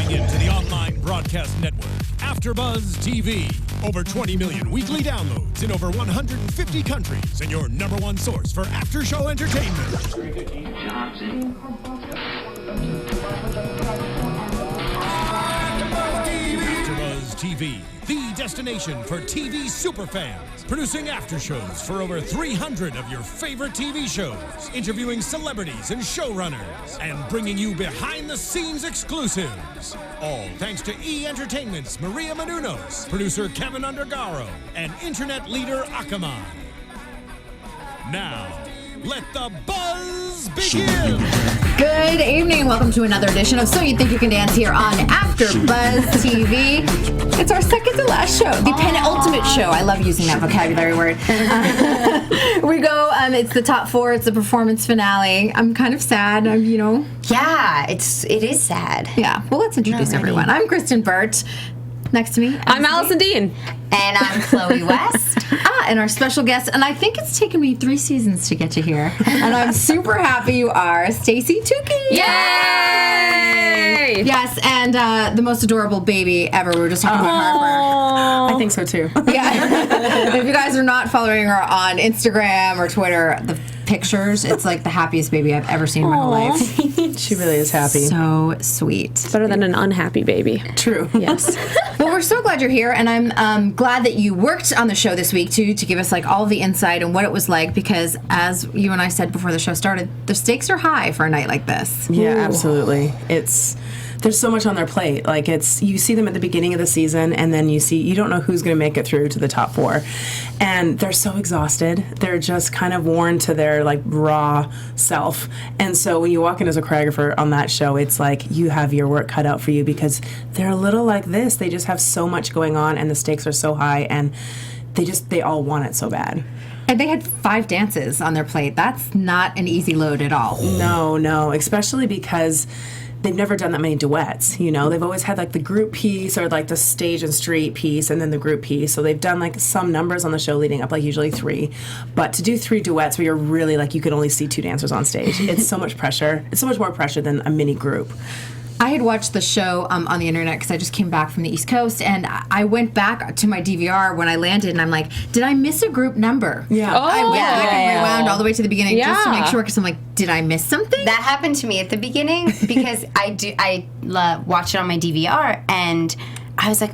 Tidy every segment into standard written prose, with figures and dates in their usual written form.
Tuning in to the online broadcast network, AfterBuzz TV. Over 20 million weekly downloads in over 150 countries, and your number one source for after-show entertainment. AfterBuzz TV, the destination for TV superfans. Producing aftershows for over 300 of your favorite TV shows, interviewing celebrities and showrunners, and bringing you behind-the-scenes exclusives. All thanks to E! Entertainment's Maria Menounos, producer Kevin Undergaro, and internet leader Akamai. Now, let the buzz begin! Good evening. Welcome to another edition of So You Think You Can Dance here on AfterBuzz TV. It's our second to last show, the penultimate show. I love using that vocabulary word. We go, it's the top four, it's the performance finale. I'm kind of sad, Yeah, it is sad. Yeah, well, let's introduce everyone. I'm Kristyn Burtt. Next to me, I'm Alison Dean. And I'm Chloe West. And our special guest, and I think it's taken me 3 seasons to get you here, and I'm super happy you are, Stacey Tookey. Yay! Yes, and the most adorable baby ever. We were just talking about Harper. I think so too. Yeah. If you guys are not following her on Instagram or Twitter, the pictures, it's like the happiest baby I've ever seen in my whole life. She really is happy. So sweet. Better than an unhappy baby. True. Yes. Well, we're so glad you're here, and I'm glad that you worked on the show this week too, to give us like all the insight and what it was like, because as you and I said before the show started, the stakes are high for a night like this. Yeah, absolutely. There's so much on their plate. Like you see them at the beginning of the season, and then you don't know who's going to make it through to the top 4, and they're so exhausted. They're just kind of worn to their like raw self. And so when you walk in as a choreographer on that show, it's like you have your work cut out for you, because they're a little like this. They just have so much going on, and the stakes are so high, and they all want it so bad. And they had 5 dances on their plate. That's not an easy load at all. No, especially because they've never done that many duets, They've always had like the group piece or like the stage and street piece and then the group piece. So they've done like some numbers on the show leading up, like usually 3. But to do 3 duets where you're really like you can only see 2 dancers on stage, it's so much pressure. It's so much more pressure than a mini group. I had watched the show on the internet because I just came back from the East Coast, and I went back to my DVR when I landed, and I'm like, did I miss a group number? Yeah. I went back and rewound all the way to the beginning just to make sure, because I'm like, did I miss something? That happened to me at the beginning because I watched it on my DVR, and I was like,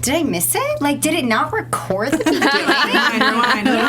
did I miss it? Like, did it not record the beginning? I know.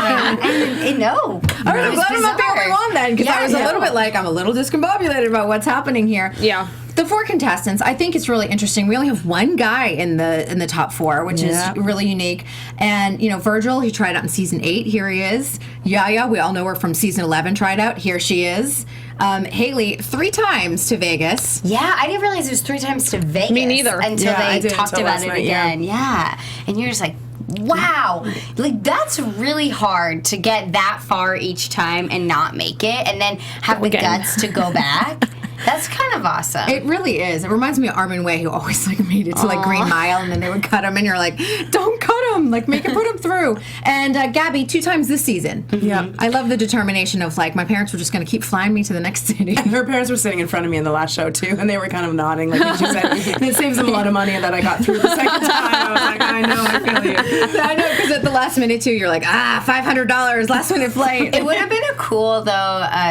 Yeah, no. All right, I'm glad I'm not the only one then, because I was a little bit like, I'm a little discombobulated about what's happening here. Yeah. The 4 contestants, I think it's really interesting. We only have 1 guy in the top 4, which is really unique. And, Virgil, he tried out in season 8. Here he is. Yaya, we all know her from season 11, tried out. Here she is. Haley, 3 times to Vegas. Yeah, I didn't realize it was 3 times to Vegas. Me neither. Until they talked about it again. Yeah. And you're just like, wow. Like, that's really hard to get that far each time and not make it, and then have the guts to go back. That's kind of awesome. It really is. It reminds me of Armin Way, who always made it to Green Mile, and then they would cut him, and you're like, don't cut him, make it put him through. And Gabby, 2 times this season. Yeah, I love the determination of my parents were just going to keep flying me to the next city. And her parents were sitting in front of me in the last show too, and they were kind of nodding, like she said, and it saves them a lot of money that I got through the second time. I was like, I know, I feel you. I know, because at the last minute too, you're like, $500 last minute flight. It would have been a cool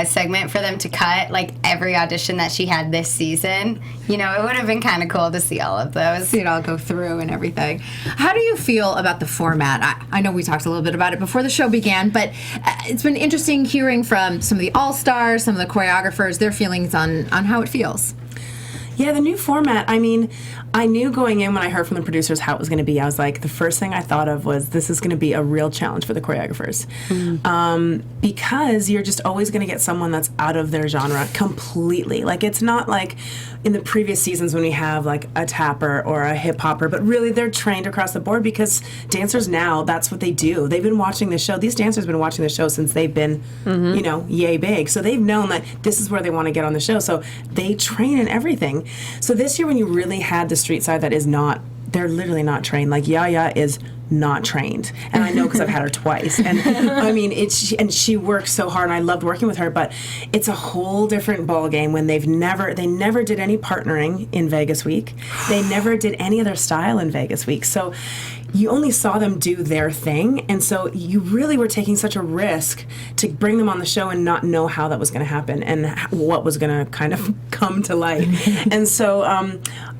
segment for them to cut every audition that she had this season. It would have been kind of cool to see all of those. See it all go through and everything. How do you feel about the format? I know we talked a little bit about it before the show began, but it's been interesting hearing from some of the all-stars, some of the choreographers, their feelings on how it feels. Yeah, the new format, I mean, I knew going in when I heard from the producers how it was going to be. I was like, the first thing I thought of was this is going to be a real challenge for the choreographers. Because you're just always going to get someone that's out of their genre completely. It's not like in the previous seasons when we have a tapper or a hip hopper, but really they're trained across the board, because dancers now, that's what they do. They've been watching the show. These dancers have been watching the show since they've been, yay big. So they've known that this is where they want to get on the show. So they train in everything. So this year when you really had the street side that is not, they're literally not trained. Yaya is not trained, and I know because I've had her twice, and I mean and she works so hard, and I loved working with her, but it's a whole different ball game when they never did any partnering in Vegas Week, they never did any other style in Vegas Week, so you only saw them do their thing, and so you really were taking such a risk to bring them on the show and not know how that was going to happen and what was going to kind of come to light. And so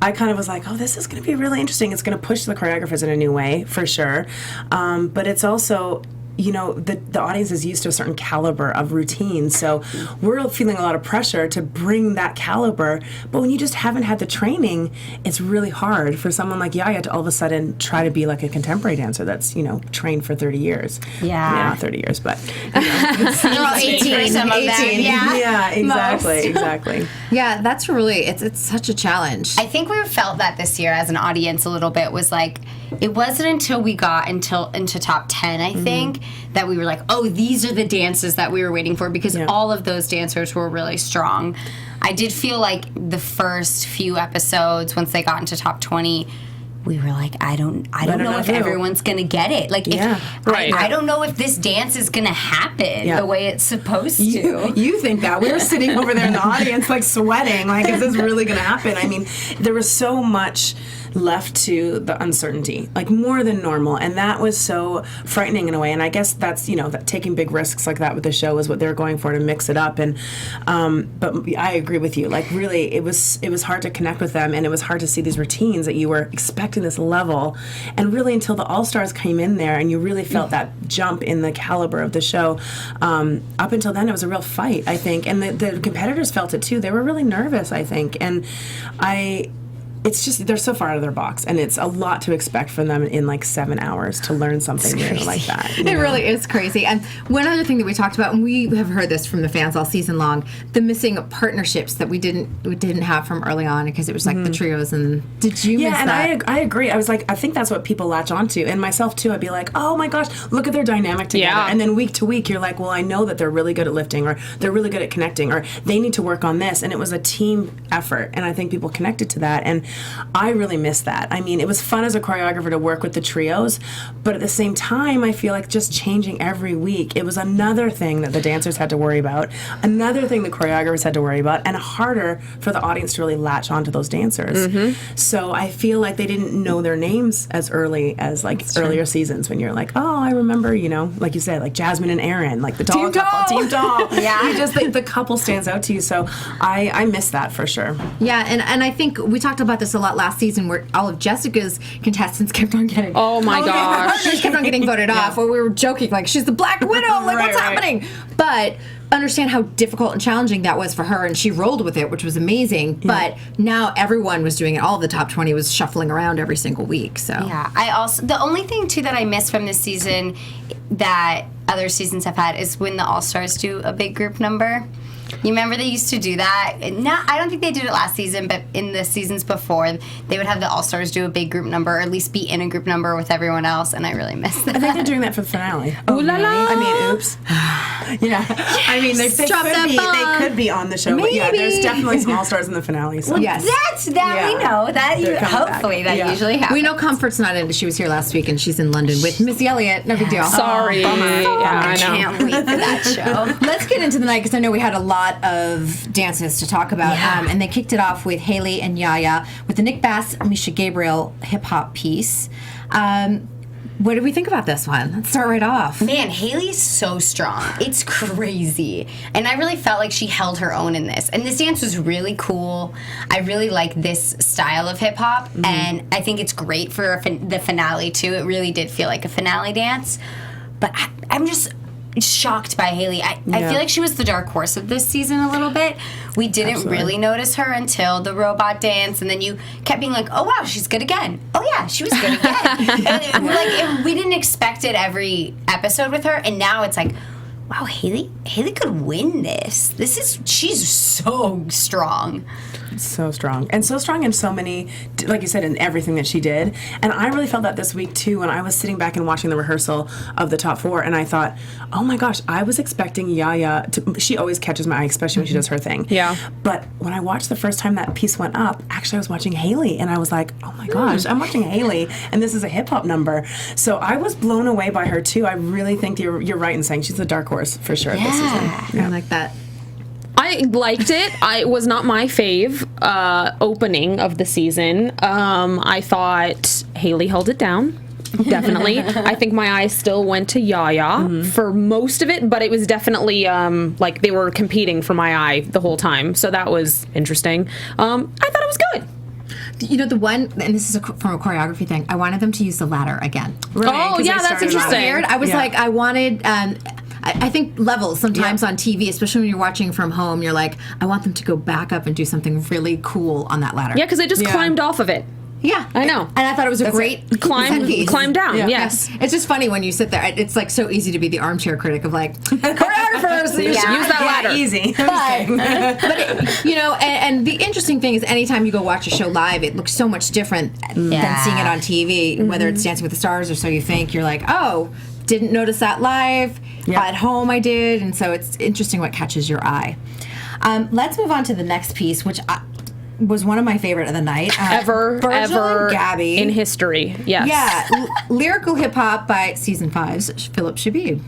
I kind of was like, oh, this is going to be really interesting. It's going to push the choreographers in a new way, for sure. But it's also, you know, the audience is used to a certain caliber of routine, so we're feeling a lot of pressure to bring that caliber, but when you just haven't had the training, it's really hard for someone like Yaya to all of a sudden try to be like a contemporary dancer that's, you know, trained for 30 years. Yeah. Not 30 years, but, you know. They're all 18 some of them. Yeah, exactly. Yeah, that's really, it's such a challenge. I think we felt that this year as an audience a little bit, was like, it wasn't until we got into top 10, I think, that we were like, oh, these are the dances that we were waiting for, because all of those dancers were really strong. I did feel like the first few episodes, once they got into top 20, we were like, I don't know if everyone's gonna get it. Like, I don't know if this dance is gonna happen the way it's supposed to. You think that? We were sitting over there in the audience, like, sweating. Like, is this really gonna happen? I mean, there was so much left to the uncertainty, like more than normal, and that was so frightening in a way. And I guess that's, you know, that taking big risks like that with the show is what they're going for, to mix it up. And but I agree with you, like, really it was hard to connect with them, and it was hard to see these routines that you were expecting this level, and really until the All-Stars came in there and you really felt that jump in the caliber of the show. Up until then it was a real fight, I think, and the competitors felt it too. They were really nervous, I think, and it's just, they're so far out of their box, and it's a lot to expect from them in like 7 hours to learn something new like that. It really is crazy. And one other thing that we talked about, and we have heard this from the fans all season long, the missing partnerships that we didn't have from early on, because it was like the trios. And did you miss that? Yeah, and I agree. I was like, I think that's what people latch onto, and myself too. I'd be like, oh my gosh, look at their dynamic together. Yeah. And then week to week, you're like, well, I know that they're really good at lifting, or they're really good at connecting, or they need to work on this. And it was a team effort, and I think people connected to that. And I really miss that. I mean, it was fun as a choreographer to work with the trios, but at the same time, I feel like just changing every week, it was another thing that the dancers had to worry about, another thing the choreographers had to worry about, and harder for the audience to really latch onto those dancers. So I feel like they didn't know their names as early as like earlier seasons, when you're like, oh, I remember, you know, like you said, like Jasmine and Aaron, like the doll couple, Team Doll. You just think the couple stands out to you. So I miss that for sure. Yeah, and I think we talked about this a lot last season, where all of Jessica's contestants kept on getting partners kept on getting voted off, where we were joking like, she's the Black Widow, like what's happening? But understand how difficult and challenging that was for her, and she rolled with it, which was amazing. But now everyone was doing it. All of the top 20 was shuffling around every single week. So I also, the only thing too that I miss from this season that other seasons have had is when the All-Stars do a big group number. You remember they used to do that? Now, I don't think they did it last season, but in the seasons before, they would have the All-Stars do a big group number, or at least be in a group number with everyone else, and I really miss that. I think they're doing that for the finale. Ooh la la! I mean, oops. I mean, they could be on the show. But yeah, there's definitely some All-Stars in the finale. So. Well, that's that we know. That hopefully back. That usually happens. We know Comfort's not in. She was here last week, and she's in London with Missy Elliott. No big deal. Sorry. I can't wait for that show. Let's get into the night, because I know we had a lot of dances to talk about. And they kicked it off with Haley and Yaya with the Nick Bass, Misha Gabriel hip-hop piece. What did we think about this one? Let's start right off. Man, Haley's so strong. It's crazy. And I really felt like she held her own in this. And this dance was really cool. I really like this style of hip-hop. And I think it's great for the finale, too. It really did feel like a finale dance. But I'm just shocked by Haley. I feel like she was the dark horse of this season a little bit. We didn't really notice her until the robot dance, and then you kept being like, oh wow, she's good again. Oh yeah, she was good again. We didn't expect it every episode with her, and now it's like, wow, Haley could win this. She's so strong. So strong. And so strong in so many, like you said, in everything that she did. And I really felt that this week, too, when I was sitting back and watching the rehearsal of the top 4, and I thought, oh my gosh, I was expecting Yaya to, she always catches my eye, especially when she does her thing. Yeah. But when I watched the first time that piece went up, actually I was watching Haley, and I was like, oh my gosh, I'm watching Haley, and this is a hip-hop number. So I was blown away by her, too. I really think you're right in saying she's a dark horse, for sure, this season. I like that. I liked it. It was not my fave opening of the season. I thought Haley held it down. Definitely. I think my eyes still went to Yaya for most of it, but it was definitely like they were competing for my eye the whole time. So that was interesting. I thought it was good. You know, the one, and this is from a choreography thing, I wanted them to use the ladder again. Right, Oh, yeah, that's interesting. Weird. I was like, I wanted... I think levels sometimes on TV, especially when you're watching from home, you're like, I want them to go back up and do something really cool on that ladder. Yeah, because they just climbed off of it. Yeah. I know. And I thought it was a great climb down. Yeah. Yes. It's just funny when you sit there. It's like so easy to be the armchair critic of like, choreographers, Use that ladder. Easy. But it, you know, and the interesting thing is anytime you go watch a show live, it looks so much different than seeing it on TV, whether it's Dancing with the Stars or So You Think. You're like, oh, didn't notice that live. At home I did. And so it's interesting what catches your eye. Let's move on to the next piece, which was one of my favorite of the night. Ever and Gabby. in history. Yes. Yeah. Lyrical hip hop by season 5's Philip Shabib.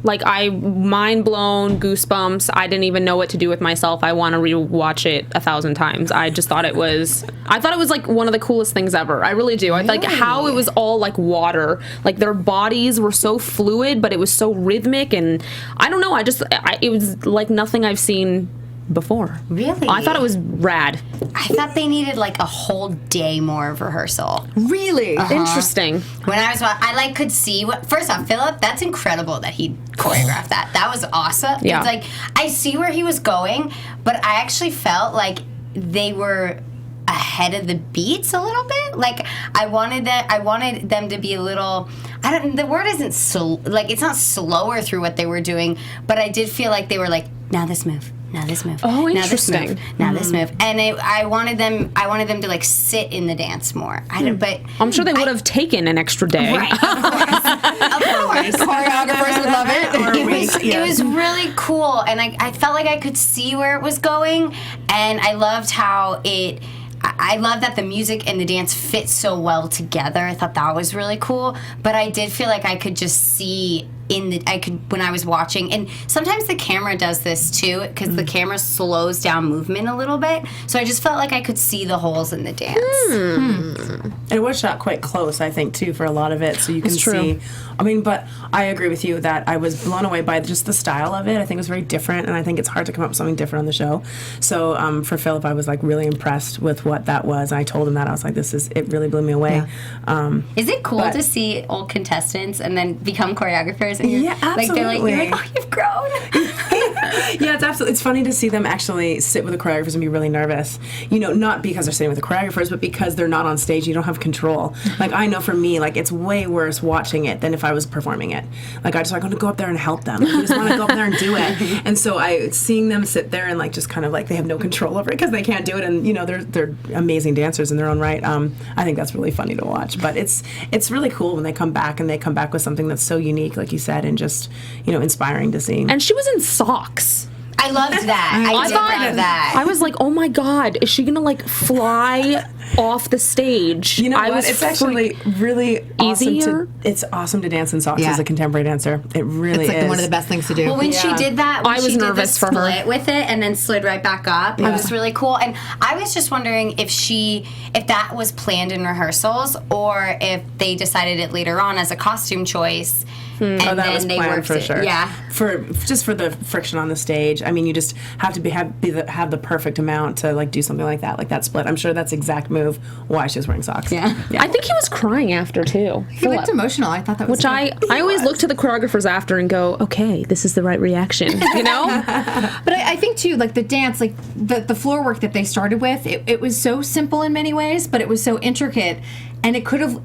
Like, mind blown, goosebumps. I didn't even know what to do with myself. I want to rewatch it 1,000 times. I just thought it was like one of the coolest things ever. I really do. I like how it was all like water. Like their bodies were so fluid, but it was so rhythmic, and I don't know. It was like nothing I've seen before. Really? I thought it was rad. I thought they needed like a whole day more of rehearsal. Really? Interesting. When I was, I could see what. First off, Philip, that's incredible that he choreographed that. That was awesome. Yeah. It's like I see where he was going, but I actually felt like they were ahead of the beats a little bit. Like I wanted them to be a little. The word isn't it's not slower through what they were doing, but I did feel like they were like, now this move. Now this move. Oh, now this interesting. move. Now this move. And I wanted them to like sit in the dance more. But I'm sure they would have taken an extra day. right, of course. Choreographers would love it. It was really cool, and I felt like I could see where it was going, and I loved how it. I love that the music and the dance fit so well together. I thought that was really cool, but I did feel like I could just see when I was watching, and sometimes the camera does this too, because the camera slows down movement a little bit, so I just felt like I could see the holes in the dance. And it was shot quite close, I think, too, for a lot of it, so you can see. I mean, but I agree with you that I was blown away by just the style of it. I think it was very different, and I think it's hard to come up with something different on the show. So for Philip, I was like really impressed with what that was. I told him that I was like, it really blew me away. Yeah. Is it cool to see old contestants and then become choreographers? And Yeah, absolutely. You're like, oh, you've grown. Yeah, it's funny to see them actually sit with the choreographers and be really nervous. You know, not because they're sitting with the choreographers, but because they're not on stage. You don't have control. Like, I know for me, like, it's way worse watching it than if I was performing it. Like, I want to go up there and help them. I just want to go up there and do it. And so seeing them sit there and, like, just kind of, like, they have no control over it because they can't do it. And, you know, they're amazing dancers in their own right. I think that's really funny to watch. But it's really cool when they come back, and they come back with something that's so unique, like you said, and just, you know, inspiring to see. And she was in socks. I loved that. I did love that. I was like, oh my God, is she going to like fly off the stage? You know what? It's actually really easier. It's awesome to dance in socks as a contemporary dancer. It really is. It's like one of the best things to do. Well, when she did that, I was nervous for her. Split with it and then slid right back up. It was really cool. And I was just wondering if that was planned in rehearsals or if they decided it later on as a costume choice. And that then was they planned worked for it. sure. Yeah. For the friction on the stage. I mean, you just have to have the perfect amount to like do something like that split. I'm sure that's the exact move why she was wearing socks. Yeah. I think he was crying after too. He looked emotional. I thought that was Which I always look to the choreographers after and go, okay, this is the right reaction, you know? But I think too, like the dance, like the floor work that they started with, it was so simple in many ways, but it was so intricate, and it could have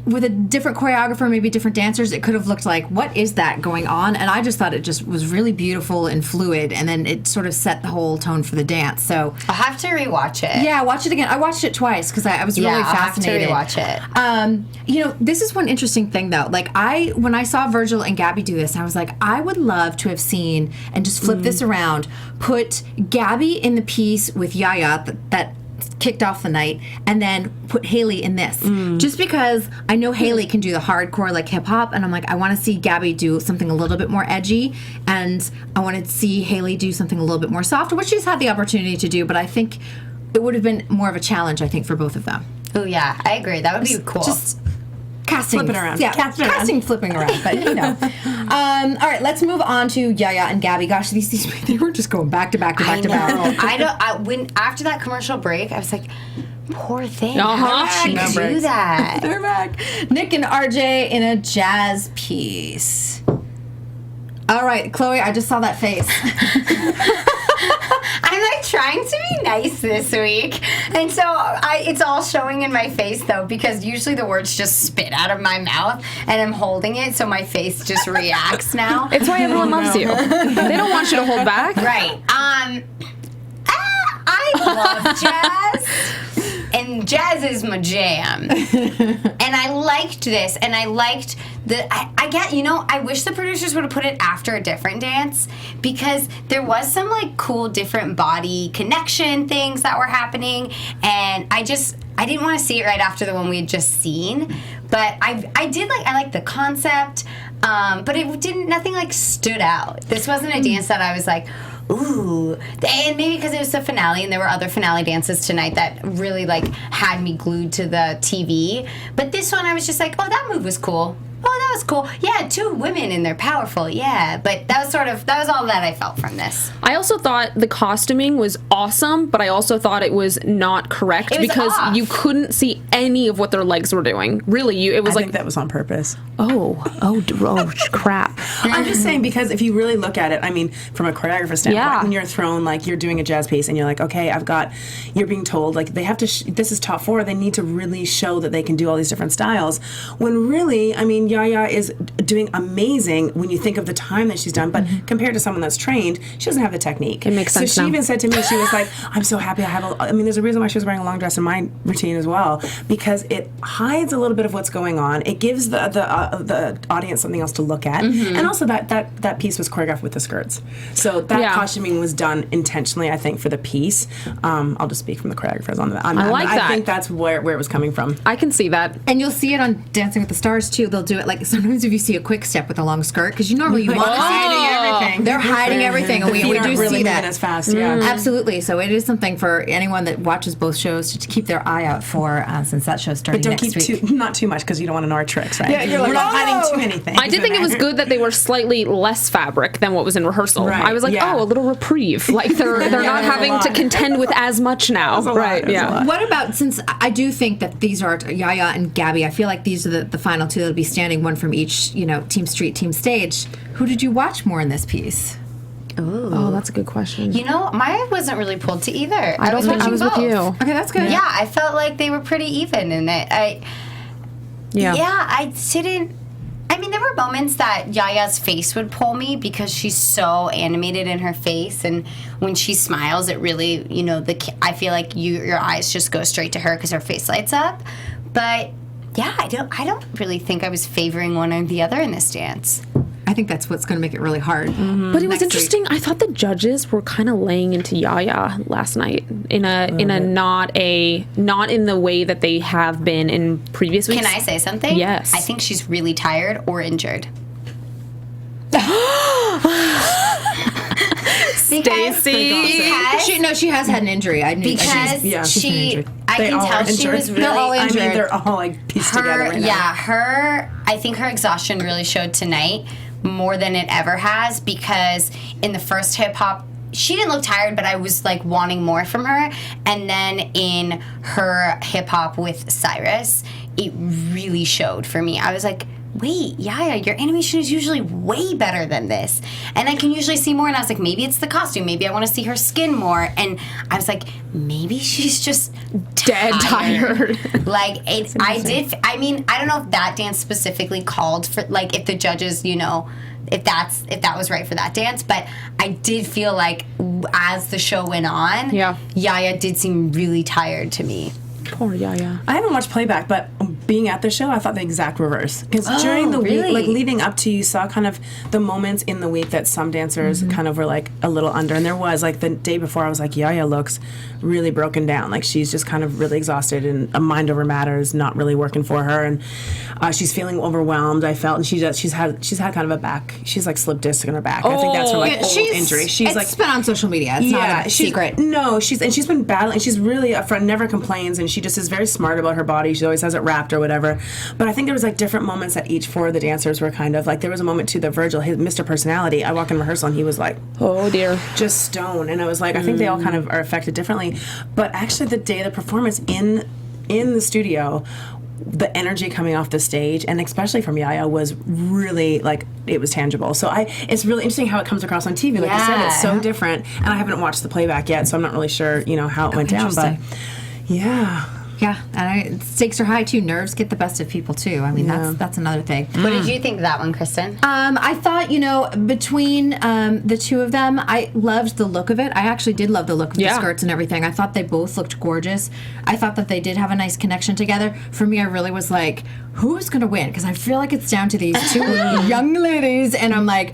with a different choreographer, maybe different dancers, it could have looked like, what is that going on? And I just thought it just was really beautiful and fluid, and then it sort of set the whole tone for the dance. So I'll have to rewatch it. yeah, watch it again. I watched it twice because I was really fascinated. I'll have to rewatch it. You know, this is one interesting thing though. Like when I saw Virgil and Gabby do this, I was like, I would love to have seen, and just flip this around, put Gabby in the piece with Yaya that kicked off the night, and then put Haley in this. Just because I know Haley can do the hardcore like hip hop, and I'm like, I want to see Gabby do something a little bit more edgy, and I want to see Haley do something a little bit more soft, which she's had the opportunity to do, but I think it would have been more of a challenge, I think, for both of them. Oh yeah, I agree. That would be cool. Just casting. Flip it around. Yeah, Casting flipping around, but you know. All right, let's move on to Yaya and Gabby. Gosh, these they were just going back to back to back to back. When after that commercial break, I was like, poor thing. Uh-huh. How did she do that? They're back. Nick and RJ in a jazz piece. All right, Chloe, I just saw that face. I'm like trying to be nice this week, and so it's all showing in my face though, because usually the words just spit out of my mouth, and I'm holding it, so my face just reacts now. It's why everyone loves you. They don't want you to hold back. Right. I love jazz, and jazz is my jam. And I liked this, and I liked I wish the producers would have put it after a different dance, because there was some like cool different body connection things that were happening, and I didn't want to see it right after the one we had just seen, but I like the concept, but nothing like stood out. This wasn't a dance that I was like, ooh, and maybe because it was the finale and there were other finale dances tonight that really like had me glued to the TV, but this one I was just like, oh, that move was cool. Oh, that was cool. Yeah, 2 women and they're powerful. Yeah, but that was all that I felt from this. I also thought the costuming was awesome, but I also thought it was not correct, because off. you couldn't see any of what their legs were doing. Really, it was I think that was on purpose. oh, crap. I'm just saying, because if you really look at it, I mean, from a choreographer standpoint, Yeah. when you're thrown, like, you're doing a jazz piece and you're like, okay, you're being told, like, they have to, this is top 4, they need to really show that they can do all these different styles. When really, I mean, Yaya is doing amazing when you think of the time that she's done, but compared to someone that's trained, she doesn't have the technique. It makes sense So she now. even said to me, she was like, I'm so happy there's a reason why she was wearing a long dress in my routine as well, because it hides a little bit of what's going on. It gives the audience something else to look at, and also that piece was choreographed with the skirts. So that costuming was done intentionally, I think, for the piece. I'll just speak from the choreographers on that. I think that's where it was coming from. I can see that. And you'll see it on Dancing with the Stars too. They'll do it like sometimes if you see a quick step with a long skirt, because you normally want to see everything. They're hiding everything, and we do really see that moving as fast. Yeah. Absolutely. So it is something for anyone that watches both shows to keep their eye out for, since that show's starting But don't next keep week. not too much, because you don't want to know our tricks, right? Yeah, you're like, we're not oh! hiding too many things. I did think it was good that they were slightly less fabric than what was in rehearsal. Right, I was like, yeah. oh, a little reprieve. Like they're not having to contend with as much now. Right? Yeah. What about, since I do think that these are Yaya and Gabby, I feel like these are the final 2 that'll be standing, one from each, Team Street, Team Stage. Who did you watch more in this piece? Oh, that's a good question. I wasn't really pulled to either. I was with you. Okay, that's good. Yeah, I felt like they were pretty even in it. There were moments that Yaya's face would pull me, because she's so animated in her face, and when she smiles, it really, I feel like your eyes just go straight to her because her face lights up. But yeah, I don't really think I was favoring one or the other in this dance. I think that's what's going to make it really hard. But it was interesting. I thought the judges were kind of laying into Yaya last night in a not in the way that they have been in previous weeks. Can I say something? Yes. I think she's really tired or injured. Stacey. She has had an injury. I knew Because she's been injured. I can tell she was really. They're all injured. I mean, they're all like pieced together right now. I think her exhaustion really showed tonight more than it ever has, because in the first hip hop, she didn't look tired, but I was like wanting more from her. And then in her hip hop with Cyrus, it really showed for me. I was like, wait, Yaya, your animation is usually way better than this. And I can usually see more. And I was like, maybe it's the costume. Maybe I want to see her skin more. And I was like, maybe she's just Dead tired. Like, I mean, I don't know if that dance specifically called for, like, if the judges, you know, if that was right for that dance. But I did feel like as the show went on, Yaya did seem really tired to me. Poor Yaya. I haven't watched playback, but being at the show, I thought the exact reverse. Because during the week, like leading up to, you saw kind of the moments in the week that some dancers kind of were like a little under. And there was, like, the day before, I was like, Yaya looks really broken down. Like, she's just kind of really exhausted, and a mind over matter is not really working for her. And she's feeling overwhelmed, I felt. And she's had kind of a back, she's like slip disc in her back. I think that's her like old injury. It's been on social media. It's not a secret. No, she's been battling. She's really upfront, never complains, and she just is very smart about her body. She always has it wrapped or whatever. But I think there was like different moments that each four of the dancers were kind of like, there was a moment too that Virgil, his Mr. Personality, I walk in rehearsal and he was like, oh dear, just stone. And I was like, I think they all kind of are affected differently. But actually the day of the performance in the studio, the energy coming off the stage, and especially from Yaya, was really, like, it was tangible. So it's really interesting how it comes across on TV. Like you said, it's so different. And I haven't watched the playback yet, so I'm not really sure, you know, how it went down. But yeah. Yeah, and stakes are high too. Nerves get the best of people too. I mean, that's another thing. What did you think of that one, Kristyn? I thought, you know, between the two of them, I loved the look of it. I actually did love the look of the skirts and everything. I thought they both looked gorgeous. I thought that they did have a nice connection together. For me, I really was like, who's going to win? Because I feel like it's down to these two young ladies, and I'm like,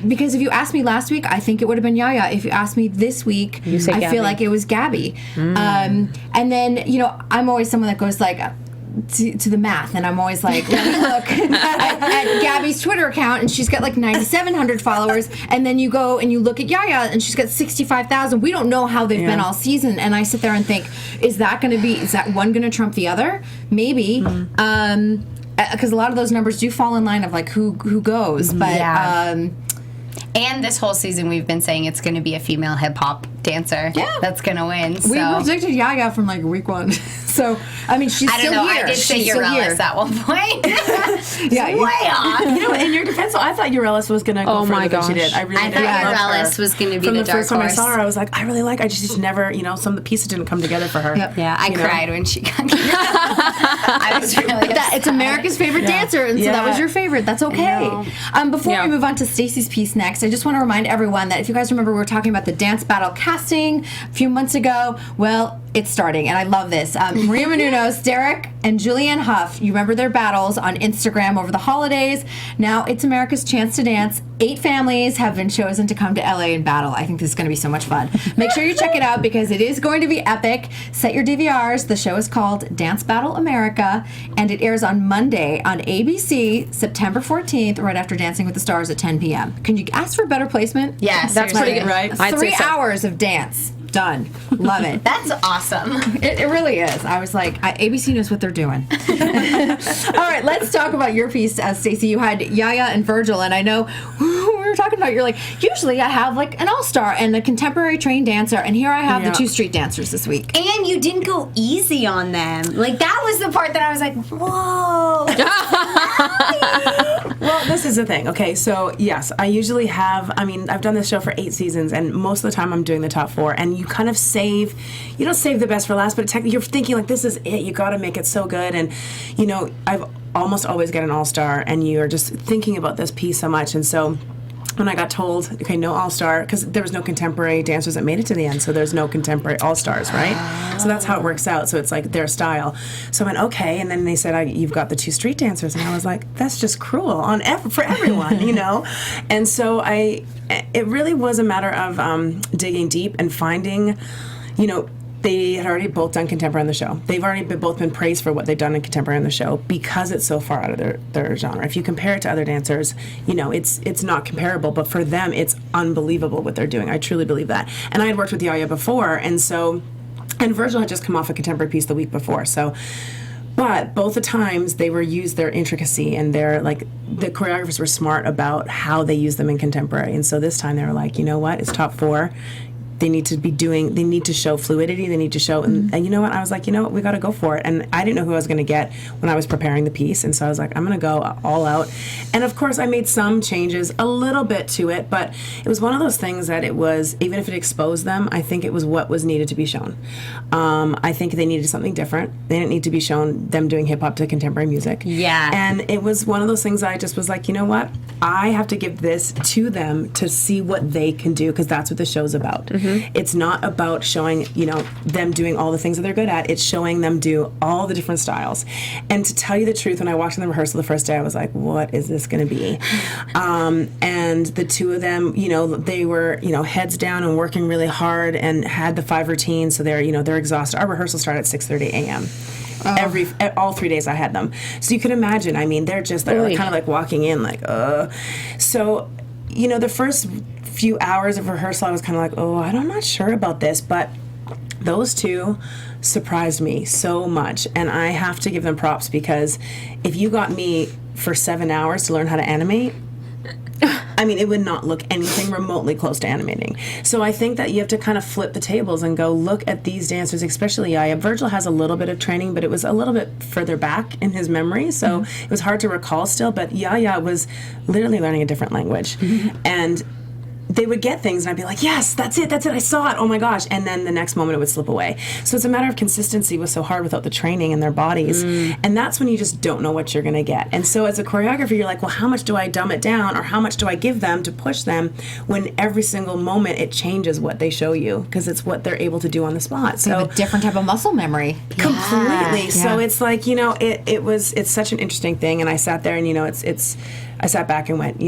because if you asked me last week, I think it would have been Yaya. If you asked me this week, I feel like it was Gabby. And then, you know, I'm always someone that goes like to the math, and I'm always like, let me look at Gabby's Twitter account, and she's got like 9,700 followers, and then you go and you look at Yaya, and she's got 65,000. We don't know how they've been all season, and I sit there and think, is that one going to trump the other? Maybe. Because a lot of those numbers do fall in line of like who goes, but and this whole season we've been saying it's going to be a female hip hop dancer that's going to win. So. We predicted Yaya from like week one. So, I mean, she's still here. I did say Eurellis at one point. Yeah, way off. You know, in your defense, I thought Eurellis was going to go further than she did. I really did. I thought Eurellis was going to be the dark horse. From the first time I saw her, I was like, I really like her. I just never, you know, some of the pieces didn't come together for her. Yep. Yeah, I cried when she got I was really upset. It's America's favorite dancer, and so that was your favorite. That's okay. Before we move on to Stacey's piece next, I just want to remind everyone that if you guys remember, we were talking about the dance battle casting a few months ago. Well, it's starting, and I love this. Maria Menounos, Derek, and Julianne Hough, you remember their battles on Instagram over the holidays. Now it's America's chance to dance. 8 families have been chosen to come to LA and battle. I think this is going to be so much fun. Make sure you check it out because it is going to be epic. Set your DVRs. The show is called Dance Battle America, and it airs on Monday on ABC, September 14th, right after Dancing with the Stars at 10 p.m. Can you ask for better placement? Yes, that's pretty good, right? 3 hours of dance. Done. Love it. That's awesome. It really is. I was like, ABC knows what they're doing. All right, let's talk about your piece, Stacey. You had Yaya and Virgil, and I know we were talking about, you're like, usually I have like an all-star and a contemporary trained dancer, and here I have the 2 street dancers this week. And you didn't go easy on them. Like, that was the part that I was like, whoa. Well, this is the thing. Okay, so yes, I usually have, I've done this show for 8 seasons, and most of the time I'm doing the top 4, and you kind of you don't save the best for last, but you're thinking like, this is it, you got to make it so good. And you know, I've almost always get an all-star, and you're just thinking about this piece so much. And so when I got told, okay, no all-star, because there was no contemporary dancers that made it to the end, so there's no contemporary all-stars, right? So that's how it works out. So it's like their style. So I went, okay, and then they said, you've got the 2 street dancers, and I was like, that's just cruel for everyone, you know? And so it really was a matter of digging deep and finding, you know, they had already both done contemporary on the show. They've already both been praised for what they've done in contemporary on the show because it's so far out of their genre. If you compare it to other dancers, you know, it's not comparable, but for them, it's unbelievable what they're doing. I truly believe that. And I had worked with Yaya before, and Virgil had just come off a contemporary piece the week before, so. But both the times they used their intricacy, and the choreographers were smart about how they use them in contemporary. And so this time they were like, you know what, it's top 4. they need to show fluidity, they need to show, and you know what, I was like, you know what, we got to go for it. And I didn't know who I was going to get when I was preparing the piece, and so I was like, I'm going to go all out. And of course I made some changes a little bit to it, but it was one of those things that it was, even if it exposed them, I think it was what was needed to be shown. I think they needed something different. They didn't need to be shown them doing hip hop to contemporary music. Yeah. And it was one of those things I just was like, you know what, I have to give this to them to see what they can do, because that's what the show's about. It's not about showing, them doing all the things that they're good at. It's showing them do all the different styles. And to tell you the truth, when I walked in the rehearsal the first day, I was like, what is this going to be? And the two of them, they were, heads down and working really hard and had the 5 routines, so they're exhausted. Our rehearsal started at 6:30 a.m. All 3 days I had them. So you can imagine, they're kind of like walking in like, So, the first few hours of rehearsal, I was kind of like, I'm not sure about this, but those two surprised me so much, and I have to give them props, because if you got me for 7 hours to learn how to animate, it would not look anything remotely close to animating. So I think that you have to kind of flip the tables and go look at these dancers, especially Yaya. Virgil has a little bit of training, but it was a little bit further back in his memory, so it was hard to recall still, but Yaya was literally learning a different language. And they would get things and I'd be like, yes, that's it, I saw it, oh my gosh. And then the next moment it would slip away. So it's a matter of consistency was so hard without the training in their bodies. And that's when you just don't know what you're going to get. And so as a choreographer, you're like, well, how much do I dumb it down, or how much do I give them to push them, when every single moment it changes what they show you, because it's what they're able to do on the spot. So a different type of muscle memory. Completely. Yeah. So it's like, it's such an interesting thing. And I sat there and, I sat back and went,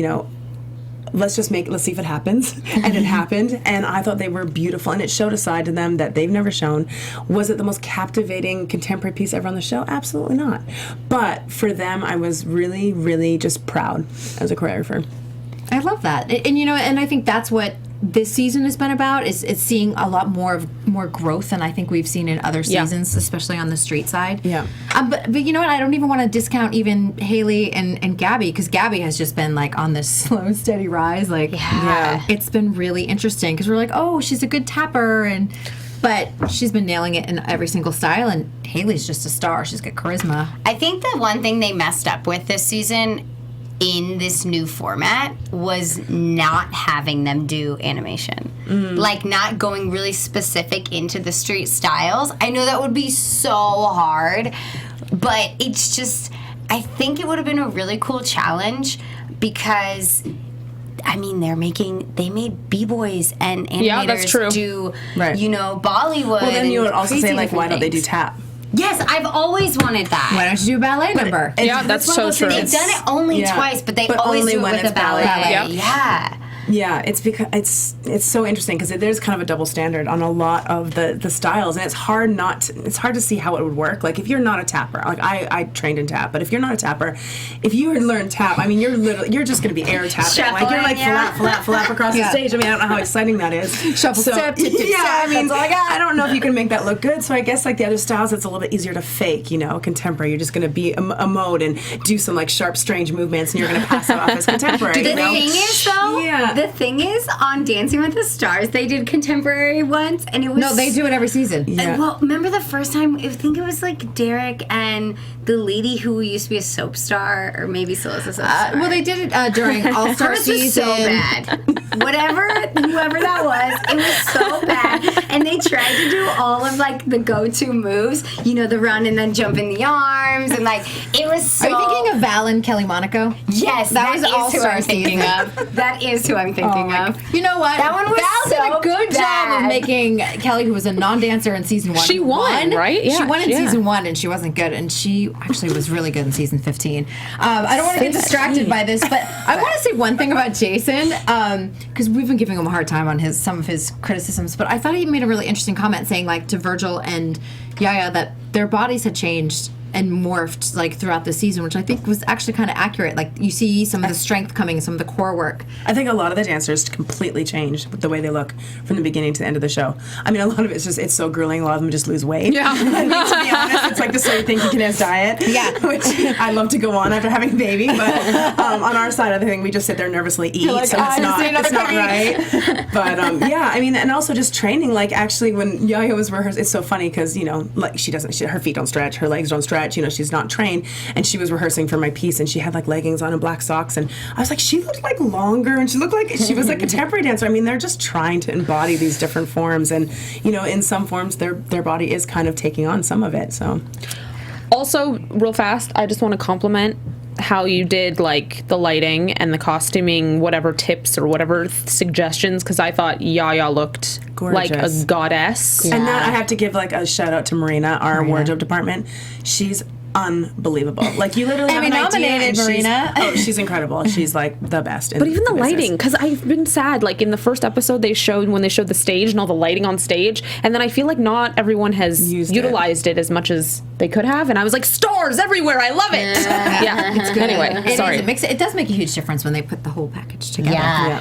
let's see if it happens. And it happened, and I thought they were beautiful, and it showed a side to them that they've never shown. Was it the most captivating contemporary piece ever on the show? Absolutely not. But for them, I was really, really just proud as a choreographer. I love that. And I think that's what this season has been about, is seeing a lot more growth than I think we've seen in other seasons, especially on the street side. Yeah. But you know what? I don't even want to discount even Haley and Gabby, because Gabby has just been like on this slow, steady rise. Like, it's been really interesting, because we're like, oh, she's a good tapper, but she's been nailing it in every single style, and Haley's just a star. She's got charisma. I think the one thing they messed up with this season in this new format was not having them do animation. Like, not going really specific into the street styles. I know that would be so hard, but it's just, I think it would have been a really cool challenge, because they made b-boys and animators do, Bollywood. Well, then you would also say, like, why don't they do things. tap? Yes, I've always wanted that. Why don't you do a ballet number? That's so true. They've done it only twice, but they always do it with a ballet. Yep. Yeah. Yeah, it's because it's so interesting, because there's kind of a double standard on a lot of the styles, and it's hard to see how it would work. Like, if you're not a tapper, like I trained in tap, but if you're not a tapper, if you learn tap, you're just going to be air tapping. Shuffling, like, you're like flap across the stage. I don't know how exciting that is. Shuffle step, tip, tip, I don't know if you can make that look good. So I guess like the other styles, it's a little bit easier to fake. Contemporary, you're just going to be a mode and do some like sharp, strange movements, and you're going to pass it off as contemporary. The thing is, though, the thing is, on Dancing with the Stars, they did contemporary once, and it was... No, they do it every season. Yeah. Well, remember the first time, I think it was like Derek and the lady who used to be a soap star, or maybe still is a soap star. Well, they did it during All-Star season. Was so bad. Whoever that was, it was so bad. And they tried to do all of like the go-to moves, the run and then jump in the arms, and like, it was so... Are you thinking of Val and Kelly Monaco? Yes, that was All-Star thinking of. That is who I'm thinking of. You know what? That one was Val did so a good bad. job of making Kelly, who was a non-dancer in season 1. She won, right? Yeah, she won in season 1, and she wasn't good, and she actually was really good in season 15. I don't want to get distracted by this, but I want to say one thing about Jason, because we've been giving him a hard time on some of his criticisms, but I thought he made a really interesting comment saying, like, to Virgil and Yaya that their bodies had changed and morphed like throughout the season, which I think was actually kind of accurate. Like you see some of the strength coming, some of the core work. I think a lot of the dancers completely changed with the way they look from the beginning to the end of the show. I mean, a lot of it's so grueling. A lot of them just lose weight. Yeah. I mean, to be honest, it's like the So You Think You Can Dance diet. Yeah. Which I love to go on after having a baby, but on our side of the thing, we just sit there nervously eat, like, so it's not right. But yeah, I mean, and also just training. Like actually, when Yaya was rehearsing, it's so funny because like her feet don't stretch, her legs don't stretch. She's not trained, and she was rehearsing for my piece, and she had like leggings on and black socks, and I was like, she looked like longer, and she looked like she was like a contemporary dancer. I mean, they're just trying to embody these different forms, and in some forms, their body is kind of taking on some of it. So, also, real fast, I just want to compliment how you did like the lighting and the costuming, whatever tips or whatever suggestions, because I thought Yaya looked gorgeous, like a goddess. And that I have to give like a shout out to Marina, our wardrobe department. She's unbelievable. Like you literally have an nominated idea, Marina. She's incredible. She's like the best. But even the lighting, because I've been sad. Like in the first episode, when they showed the stage and all the lighting on stage, and then I feel like not everyone has utilized it as much as they could have. And I was like, stars everywhere. I love it. Yeah, it's good. Anyway, sorry. It does make a huge difference when they put the whole package together. Yeah.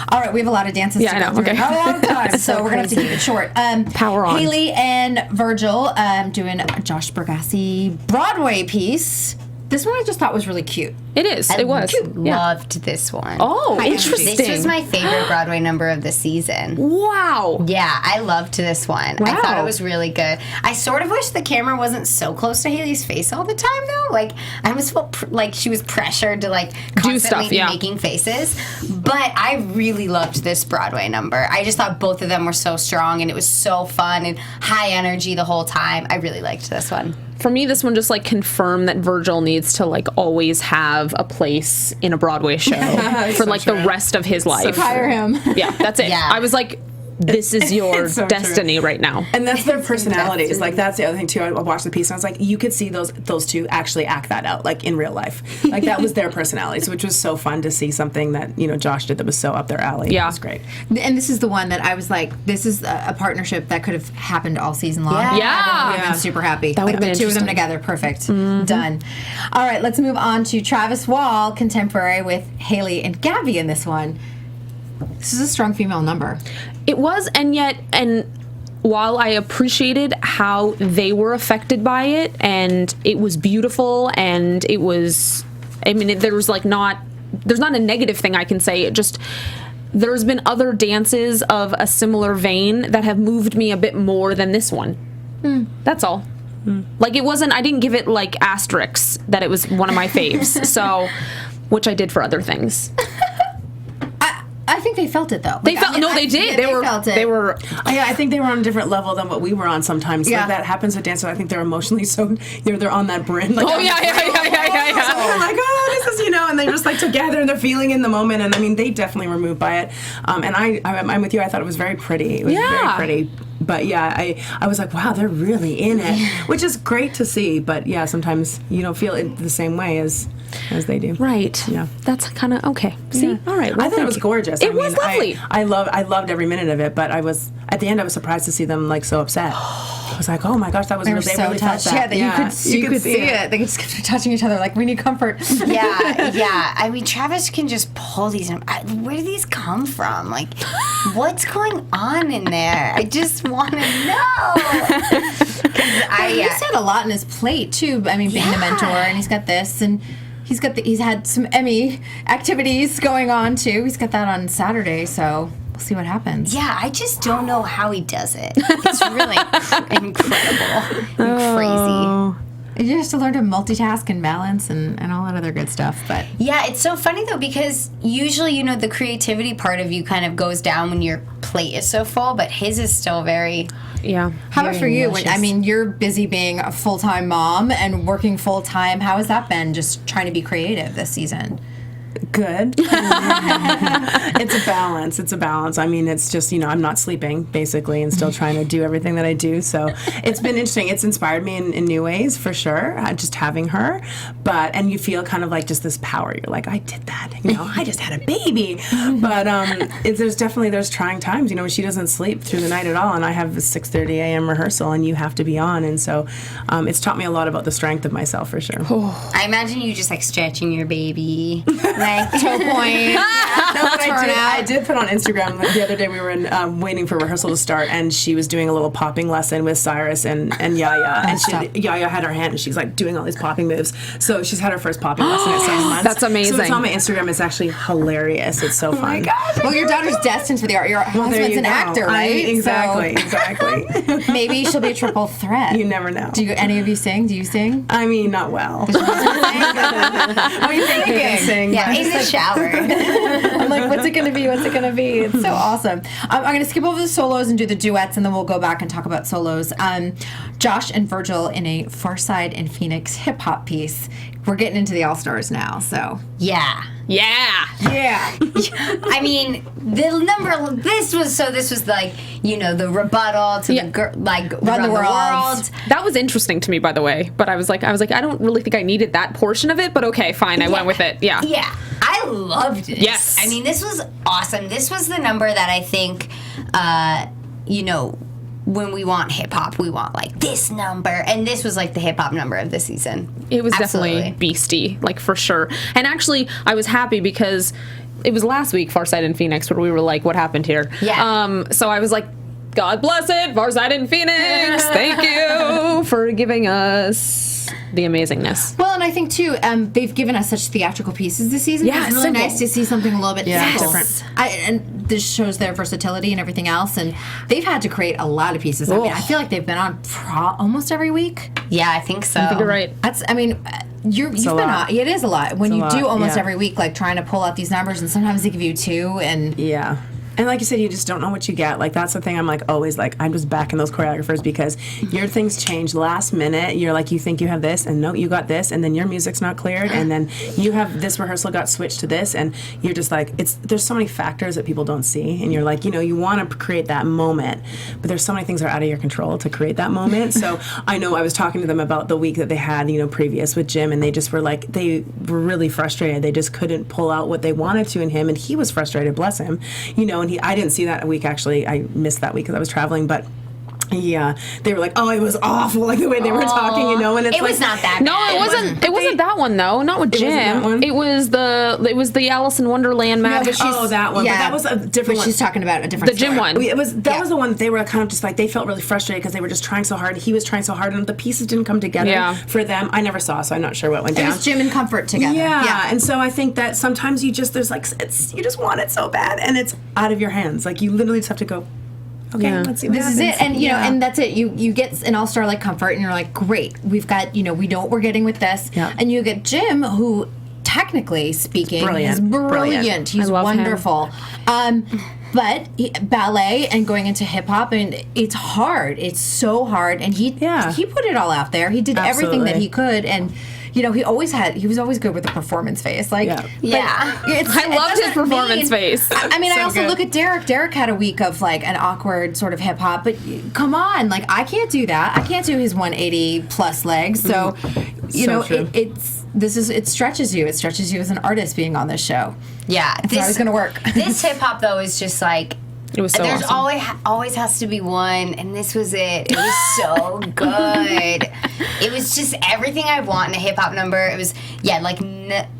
All right, we have a lot of dances to go through. Okay. Not a lot of time, so we're going to have to keep it short. Power on. Haley and Virgil doing a Josh Bergassi Broadway piece. This one I just thought was really cute. It is. It was. Loved this one. Oh, interesting. This was my favorite Broadway number of the season. Wow. Yeah, I loved this one. Wow. I thought it was really good. I sort of wish the camera wasn't so close to Haley's face all the time, though. Like, I almost felt like she was pressured to, like, constantly be making faces. But I really loved this Broadway number. I just thought both of them were so strong, and it was so fun and high energy the whole time. I really liked this one. For me, this one just like confirmed that Virgil needs to like always have a place in a Broadway show for like the rest of his life. Hire him. Yeah, that's it. Yeah. I was like, this is your destiny right now. And that's their personalities. Like that's the other thing too. I watched the piece and I was like, you could see those two actually act that out, like in real life. Like that was their personalities, which was so fun to see something that Josh did that was so up their alley. Yeah, it was great. And this is the one that I was like, this is a partnership that could have happened all season long. Yeah. I would have been super happy. That would have been the two of them together, perfect. Done. All right, let's move on to Travis Wall, contemporary with Haley and Gabby in this one. This is a strong female number. It was, and while I appreciated how they were affected by it, and it was beautiful, and it was, I mean, there's not a negative thing I can say. It just, there's been other dances of a similar vein that have moved me a bit more than this one. That's all. Like it wasn't, I didn't give it like asterisks that it was one of my faves, so, which I did for other things. I think they felt it though. They felt they did. They felt it. They were. Yeah, I think they were on a different level than what we were on sometimes. Yeah. Like that happens with dancers. I think they're emotionally so they're on that brim. Like, Oh yeah. So they're like, oh, this is and they're just like together and they're feeling in the moment. And I mean, they definitely were moved by it. And I'm with you. I thought it was very pretty. It was very pretty. But yeah, I was like, wow, they're really in it, which is great to see. But yeah, sometimes you don't feel it the same way as they do. Right. Yeah. That's kind of okay. See? Yeah. All right. Well, I thought it was gorgeous. It was lovely. I loved every minute of it, but I was at the end I was surprised to see them like so upset. I was like, oh my gosh, that was They were really, so really touched. felt that. Yeah, you could see it. They just kept touching each other like, we need comfort. Yeah. I mean, Travis can just pull these. Where do these come from? Like, what's going on in there? I just want to know. He's had a lot on his plate too. I mean, being the mentor, and he's got this, and he's had some Emmy activities going on too. He's got that on Saturday, so we'll see what happens. Yeah, I just don't know how he does it. It's really incredible and crazy. You have to learn to multitask and balance and all that other good stuff. But yeah, it's so funny though, because usually, the creativity part of you kind of goes down when your plate is so full, but his is still very... Yeah. How about for you? malicious. You're busy being a full-time mom and working full-time. How has that been, just trying to be creative this season? Good. It's a balance. It's a balance. I mean, it's just, I'm not sleeping, basically, and still trying to do everything that I do. So it's been interesting. It's inspired me in new ways, for sure, just having her. And you feel kind of like just this power. You're like, I did that. I just had a baby. But there's trying times, when she doesn't sleep through the night at all, and I have a 6:30 a.m. rehearsal, and you have to be on. And so it's taught me a lot about the strength of myself, for sure. I imagine you just like stretching your baby, like toe point. I did put on Instagram the other day. We were waiting for rehearsal to start, and she was doing a little popping lesson with Cyrus and Yaya, and Yaya had her hand, and she's like doing all these popping moves. So she's had her first popping lesson at 7 months. That's amazing. So it's on my Instagram. It's actually hilarious. It's so fun. Oh my God. Well, your daughter's destined for the art. Your husband's an actor, right? Exactly. Maybe she'll be a triple threat. You never know. Do any of you sing? Do you sing? I mean, not well. What are you thinking? Yeah, in the shower. I'm like, what's it going to be? What's it going to be? It's so awesome. I'm going to skip over the solos and do the duets, and then we'll go back and talk about solos. Josh and Virgil in a Farside and Phoenix hip-hop piece. We're getting into the All-Stars now, so. Yeah. I mean, the number. This was like the rebuttal to the girl, like Run the World. That was interesting to me, by the way. But I was like, I don't really think I needed that portion of it. But okay, fine, I went with it. Yeah. Yeah, I loved it. Yes. I mean, this was awesome. This was the number that I think, when we want hip hop, we want like this number, and this was like the hip hop number of the season. It was Absolutely. definitely beastie, like for sure. And actually, I was happy because it was last week, Farside and Phoenix, where we were like, "What happened here?" Yeah. So I was like, "God bless it, Farside and Phoenix. Thank you for giving us the amazingness." Well, and I think too, they've given us such theatrical pieces this season. Yeah, it's really simple. nice to see something a little bit simple. different. And this shows their versatility and everything else. And they've had to create a lot of pieces. I mean, I feel like they've been on almost every week. Yeah, I think so. I think you're right. You've been on. It is a lot when you do almost yeah. every week, like trying to pull out these numbers, and sometimes they give you two. And Yeah. And like you said, you just don't know what you get. Like, that's the thing I'm like always like, I'm just backing those choreographers because your things change last minute. You're like, you think you have this, and no, you got this, and then your music's not cleared, and then you have this rehearsal got switched to this, and you're just like, there's so many factors that people don't see, and you're like, you want to create that moment, but there's so many things that are out of your control to create that moment. So I know I was talking to them about the week that they had, previous with Jim, and they just were like, they were really frustrated. They just couldn't pull out what they wanted to in him, and he was frustrated, bless him, and I didn't see that week, actually. I missed that week because I was traveling, but yeah, they were like, "Oh, it was awful," like the way they were talking, and it's it was not that. No, bad. it wasn't. It wasn't that one though. Not with Jim. That one? It was the Alice in Wonderland match. that one. Yeah, but that was a different but one. she's talking about a different. The Jim story. one. That was the one that they were kind of just like, they felt really frustrated because they were just trying so hard. He was trying so hard, and the pieces didn't come together for them. I never saw, so I'm not sure what went down. It was Jim and Comfort together. Yeah, and so I think that sometimes you just you just want it so bad, and it's out of your hands. Like, you literally just have to go, okay, let's see what happens. This is it, and and that's it. You get an all-star like Comfort, and you're like, great, we've got, we know what we're getting with this, and you get Jim, who technically speaking is brilliant. He's wonderful. But ballet and going into hip hop, and it's hard. It's so hard, and he put it all out there. He did everything that he could, and he was always good with the performance face. Like, I loved his performance face. I mean, I also look at Derek. Derek had a week of like an awkward sort of hip hop, but come on, like, I can't do that. I can't do his 180 plus legs. So, it stretches you. It stretches you as an artist being on this show. Yeah, it's always going to work. This hip hop though is just like, it was so there's awesome. always has to be one, and this was it. It was so good. It was just everything I want in a hip hop number. It was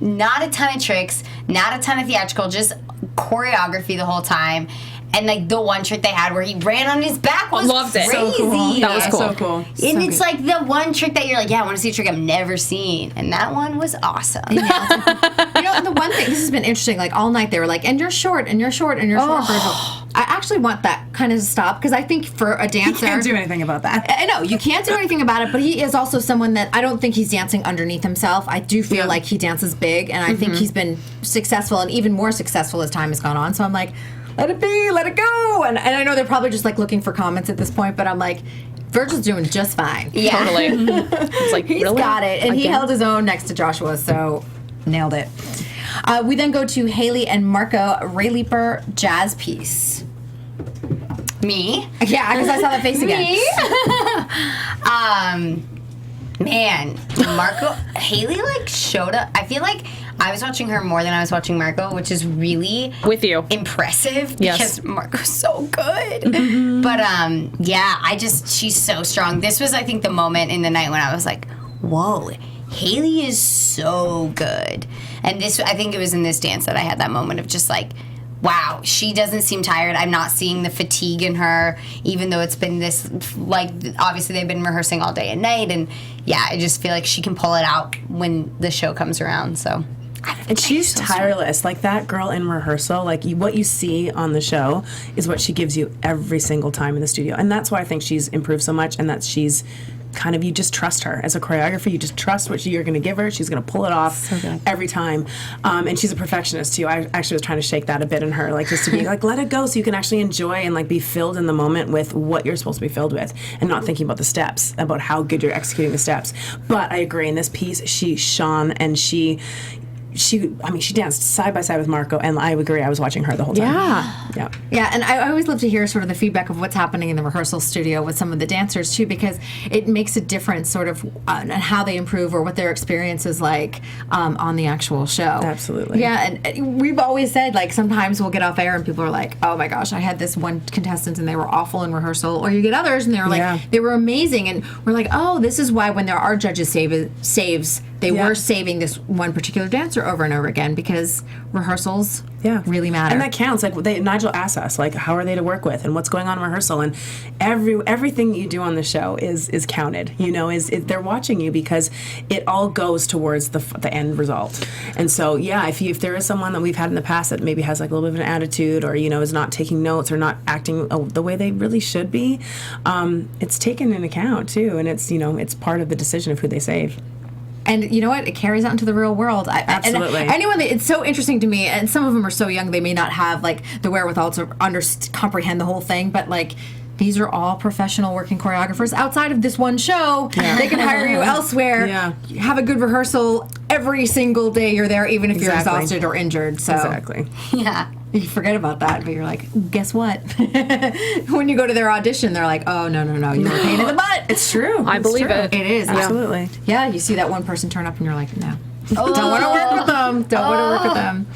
not a ton of tricks, not a ton of theatrical, just choreography the whole time. And like the one trick they had where he ran on his back was crazy. So cool. That was cool. So cool. And it's like the one trick that you're like, I want to see a trick I've never seen. And that one was awesome. The one thing, this has been interesting, like all night they were like, and you're short, and you're short, and you're short. I actually want that kind of to stop, because I think for a dancer... You can't do anything about that. I know, you can't do anything about it, but he is also someone that I don't think he's dancing underneath himself. I do feel like he dances big, and I think he's been successful, and even more successful as time has gone on. So I'm like, let it be, let it go. And I know they're probably just like looking for comments at this point, but I'm like, Virgil's doing just fine. Yeah. Totally. It's like, He's really? got it, and he held his own next to Joshua, so nailed it. We then go to Haley and Marco Ray Leaper jazz piece. Me? Yeah, because I saw that face again. Me? Man, Marco, Haley like showed up. I feel like I was watching her more than I was watching Marco, which is really With you. impressive Yes. because Marco's so good. But yeah, she's so strong. This was, I think, the moment in the night when I was like, whoa, Haley is so good. And this, I think it was in this dance that I had that moment of just like, wow, she doesn't seem tired. I'm not seeing the fatigue in her, even though it's been this, like, obviously they've been rehearsing all day and night. And yeah, I just feel like she can pull it out when the show comes around. So. And she's tireless. Like, that girl in rehearsal, like, what you see on the show is what she gives you every single time in the studio. And that's why I think she's improved so much, and that she's kind of, you just trust her. As a choreographer, you just trust what you're going to give her. She's going to pull it off every time. And she's a perfectionist, too. I actually was trying to shake that a bit in her, like, just to be like, let it go so you can actually enjoy and, like, be filled in the moment with what you're supposed to be filled with and not thinking about the steps, about how good you're executing the steps. But I agree, in this piece, she shone, and she danced side by side with Marco, and I agree, I was watching her the whole time. Yeah, and I always love to hear sort of the feedback of what's happening in the rehearsal studio with some of the dancers, too, because it makes a difference sort of on how they improve or what their experience is like on the actual show. Absolutely. Yeah, and we've always said, like, sometimes we'll get off air and people are like, oh my gosh, I had this one contestant and they were awful in rehearsal, or you get others and they're like, they were amazing, and we're like, oh, this is why when there are judges saves, they were saving this one particular dancer over and over again, because rehearsals really matter. And that counts. Like, Nigel asked us, like, how are they to work with and what's going on in rehearsal, and everything you do on the show is counted. You know, they're watching you because it all goes towards the end result. And so, yeah, if there is someone that we've had in the past that maybe has like a little bit of an attitude, or, you know, is not taking notes or not acting the way they really should be, it's taken into account too, and it's, you know, it's part of the decision of who they save. And you know what? It carries out into the real world. Absolutely. And anyone it's so interesting to me, and some of them are so young they may not have like the wherewithal to comprehend the whole thing, but like, these are all professional working choreographers outside of this one show. They can hire you elsewhere. Have a good rehearsal every single day you're there, even if you're exhausted or injured. So Yeah. you forget about that, but you're like, guess what? When you go to their audition, they're like, oh, no, you were a pain in the butt. It's true. I believe it. It is. Absolutely. Yeah, you see that one person turn up and you're like, no. Don't want to work with them. Don't want to work with them.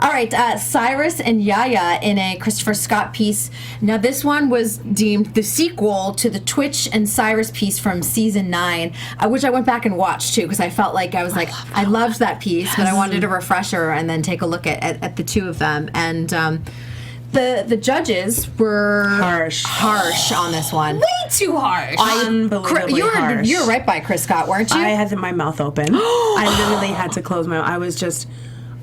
All right, Cyrus and Yaya in a Christopher Scott piece. Now, this one was deemed the sequel to the Twitch and Cyrus piece from season 9, which I went back and watched too, because I felt like I loved that piece, but I wanted a refresher and then take a look at the two of them. And the judges were harsh on this one. Way too harsh. Unbelievably harsh. You were right by Chris Scott, weren't you? I had my mouth open. I literally had to close my mouth.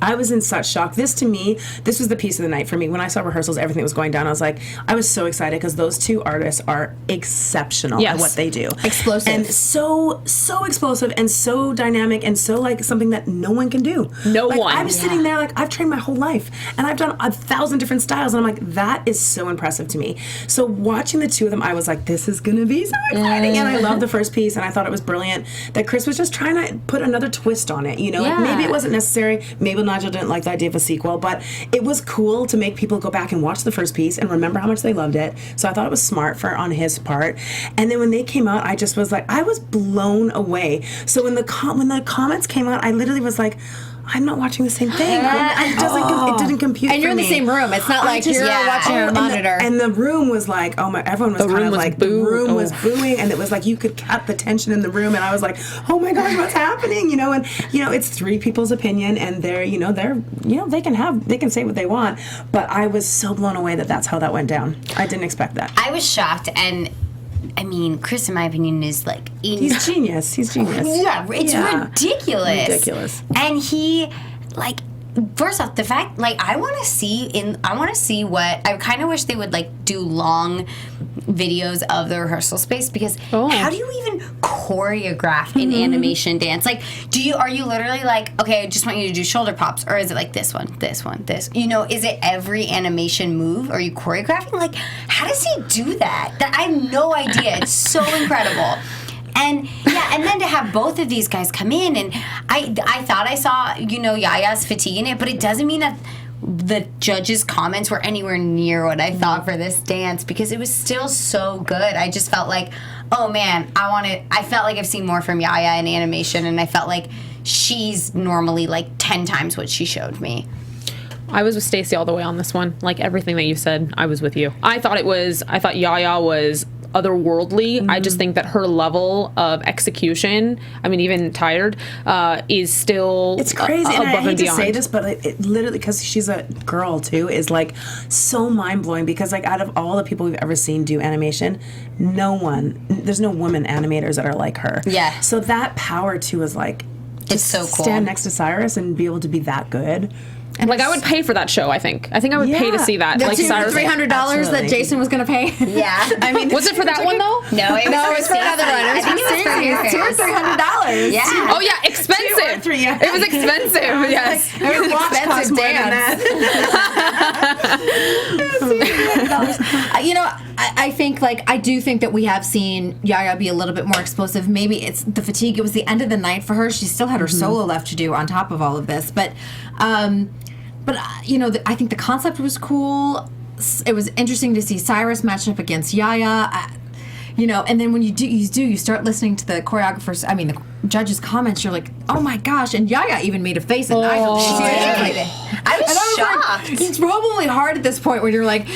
I was in such shock. This, to me, this was the piece of the night for me. When I saw rehearsals, everything that was going down, I was so excited because those two artists are exceptional at what they do. Explosive. And so explosive and so dynamic and so, like, something that no one can do. No one. I'm sitting there, like, I've trained my whole life and I've done 1,000 different styles, and I'm like, that is so impressive to me. So watching the two of them, I was like, this is going to be so exciting. And I loved the first piece, and I thought it was brilliant that Chris was just trying to put another twist on it. You know, like, maybe it wasn't necessary. Maybe Nigel didn't like the idea of a sequel, but it was cool to make people go back and watch the first piece and remember how much they loved it. So I thought it was smart on his part. And then when they came out, I just was like, I was blown away. So when the comments came out, I literally was like, I'm not watching the same thing. It didn't compute. And you're in the same room. It's not like you're watching on a monitor. And the room was like, everyone was kind of like, the room was booing, and it was like you could cut the tension in the room, and I was like, oh my gosh, what's happening? You know, and it's three people's opinion, and they can say what they want, but I was so blown away that that's how that went down. I didn't expect that. I was shocked, and I mean, Chris, in my opinion, is like... He's genius. Yeah, it's ridiculous. Ridiculous. And he, like... First off, the fact, like, I want to see what, I kind of wish they would, like, do long videos of the rehearsal space, because how do you even choreograph an animation dance? Like, are you literally like, okay, I just want you to do shoulder pops, or is it like this one, this? You know, is it every animation move? Are you choreographing? Like, how does he do that? I have no idea. It's so incredible. And then to have both of these guys come in, and I thought I saw, Yaya's fatigue in it, but it doesn't mean that the judges' comments were anywhere near what I thought for this dance, because it was still so good. I just felt like, oh man, I felt like I've seen more from Yaya in animation, and I felt like she's normally like 10 times what she showed me. I was with Stacey all the way on this one. Like everything that you said, I was with you. I thought Yaya was otherworldly. I just think that her level of execution, I mean, even tired, is still it's crazy. And I hate to beyond. say this, but it literally, because she's a girl too, is like so mind blowing. Because like out of all the people we've ever seen do animation, there's no women animators that are like her. Yeah. So that power too is like, It's so cool. Stand next to Cyrus and be able to be that good. And like I would pay for that show. I think I would pay to see that. The Like Cyrus, $300 that Jason was going to pay. Yeah. I mean, was it for that one though? No, it was for another one. I think it was for yours. $200 or $300. Yeah. Oh yeah, expensive. 2 or 3, yeah. It was expensive. Yes. It was expensive dance. I think I do think that we have seen Yaya be a little bit more explosive. Maybe it's the fatigue. It was the end of the night for her. She still had her solo left to do on top of all of this, but I think the concept was cool. It was interesting to see Cyrus match up against Yaya. And then when you start listening to the choreographers, the judges' comments, you're like, oh my gosh. And Yaya even made a face at Nigel. I was shocked. It's probably hard at this point when you're like,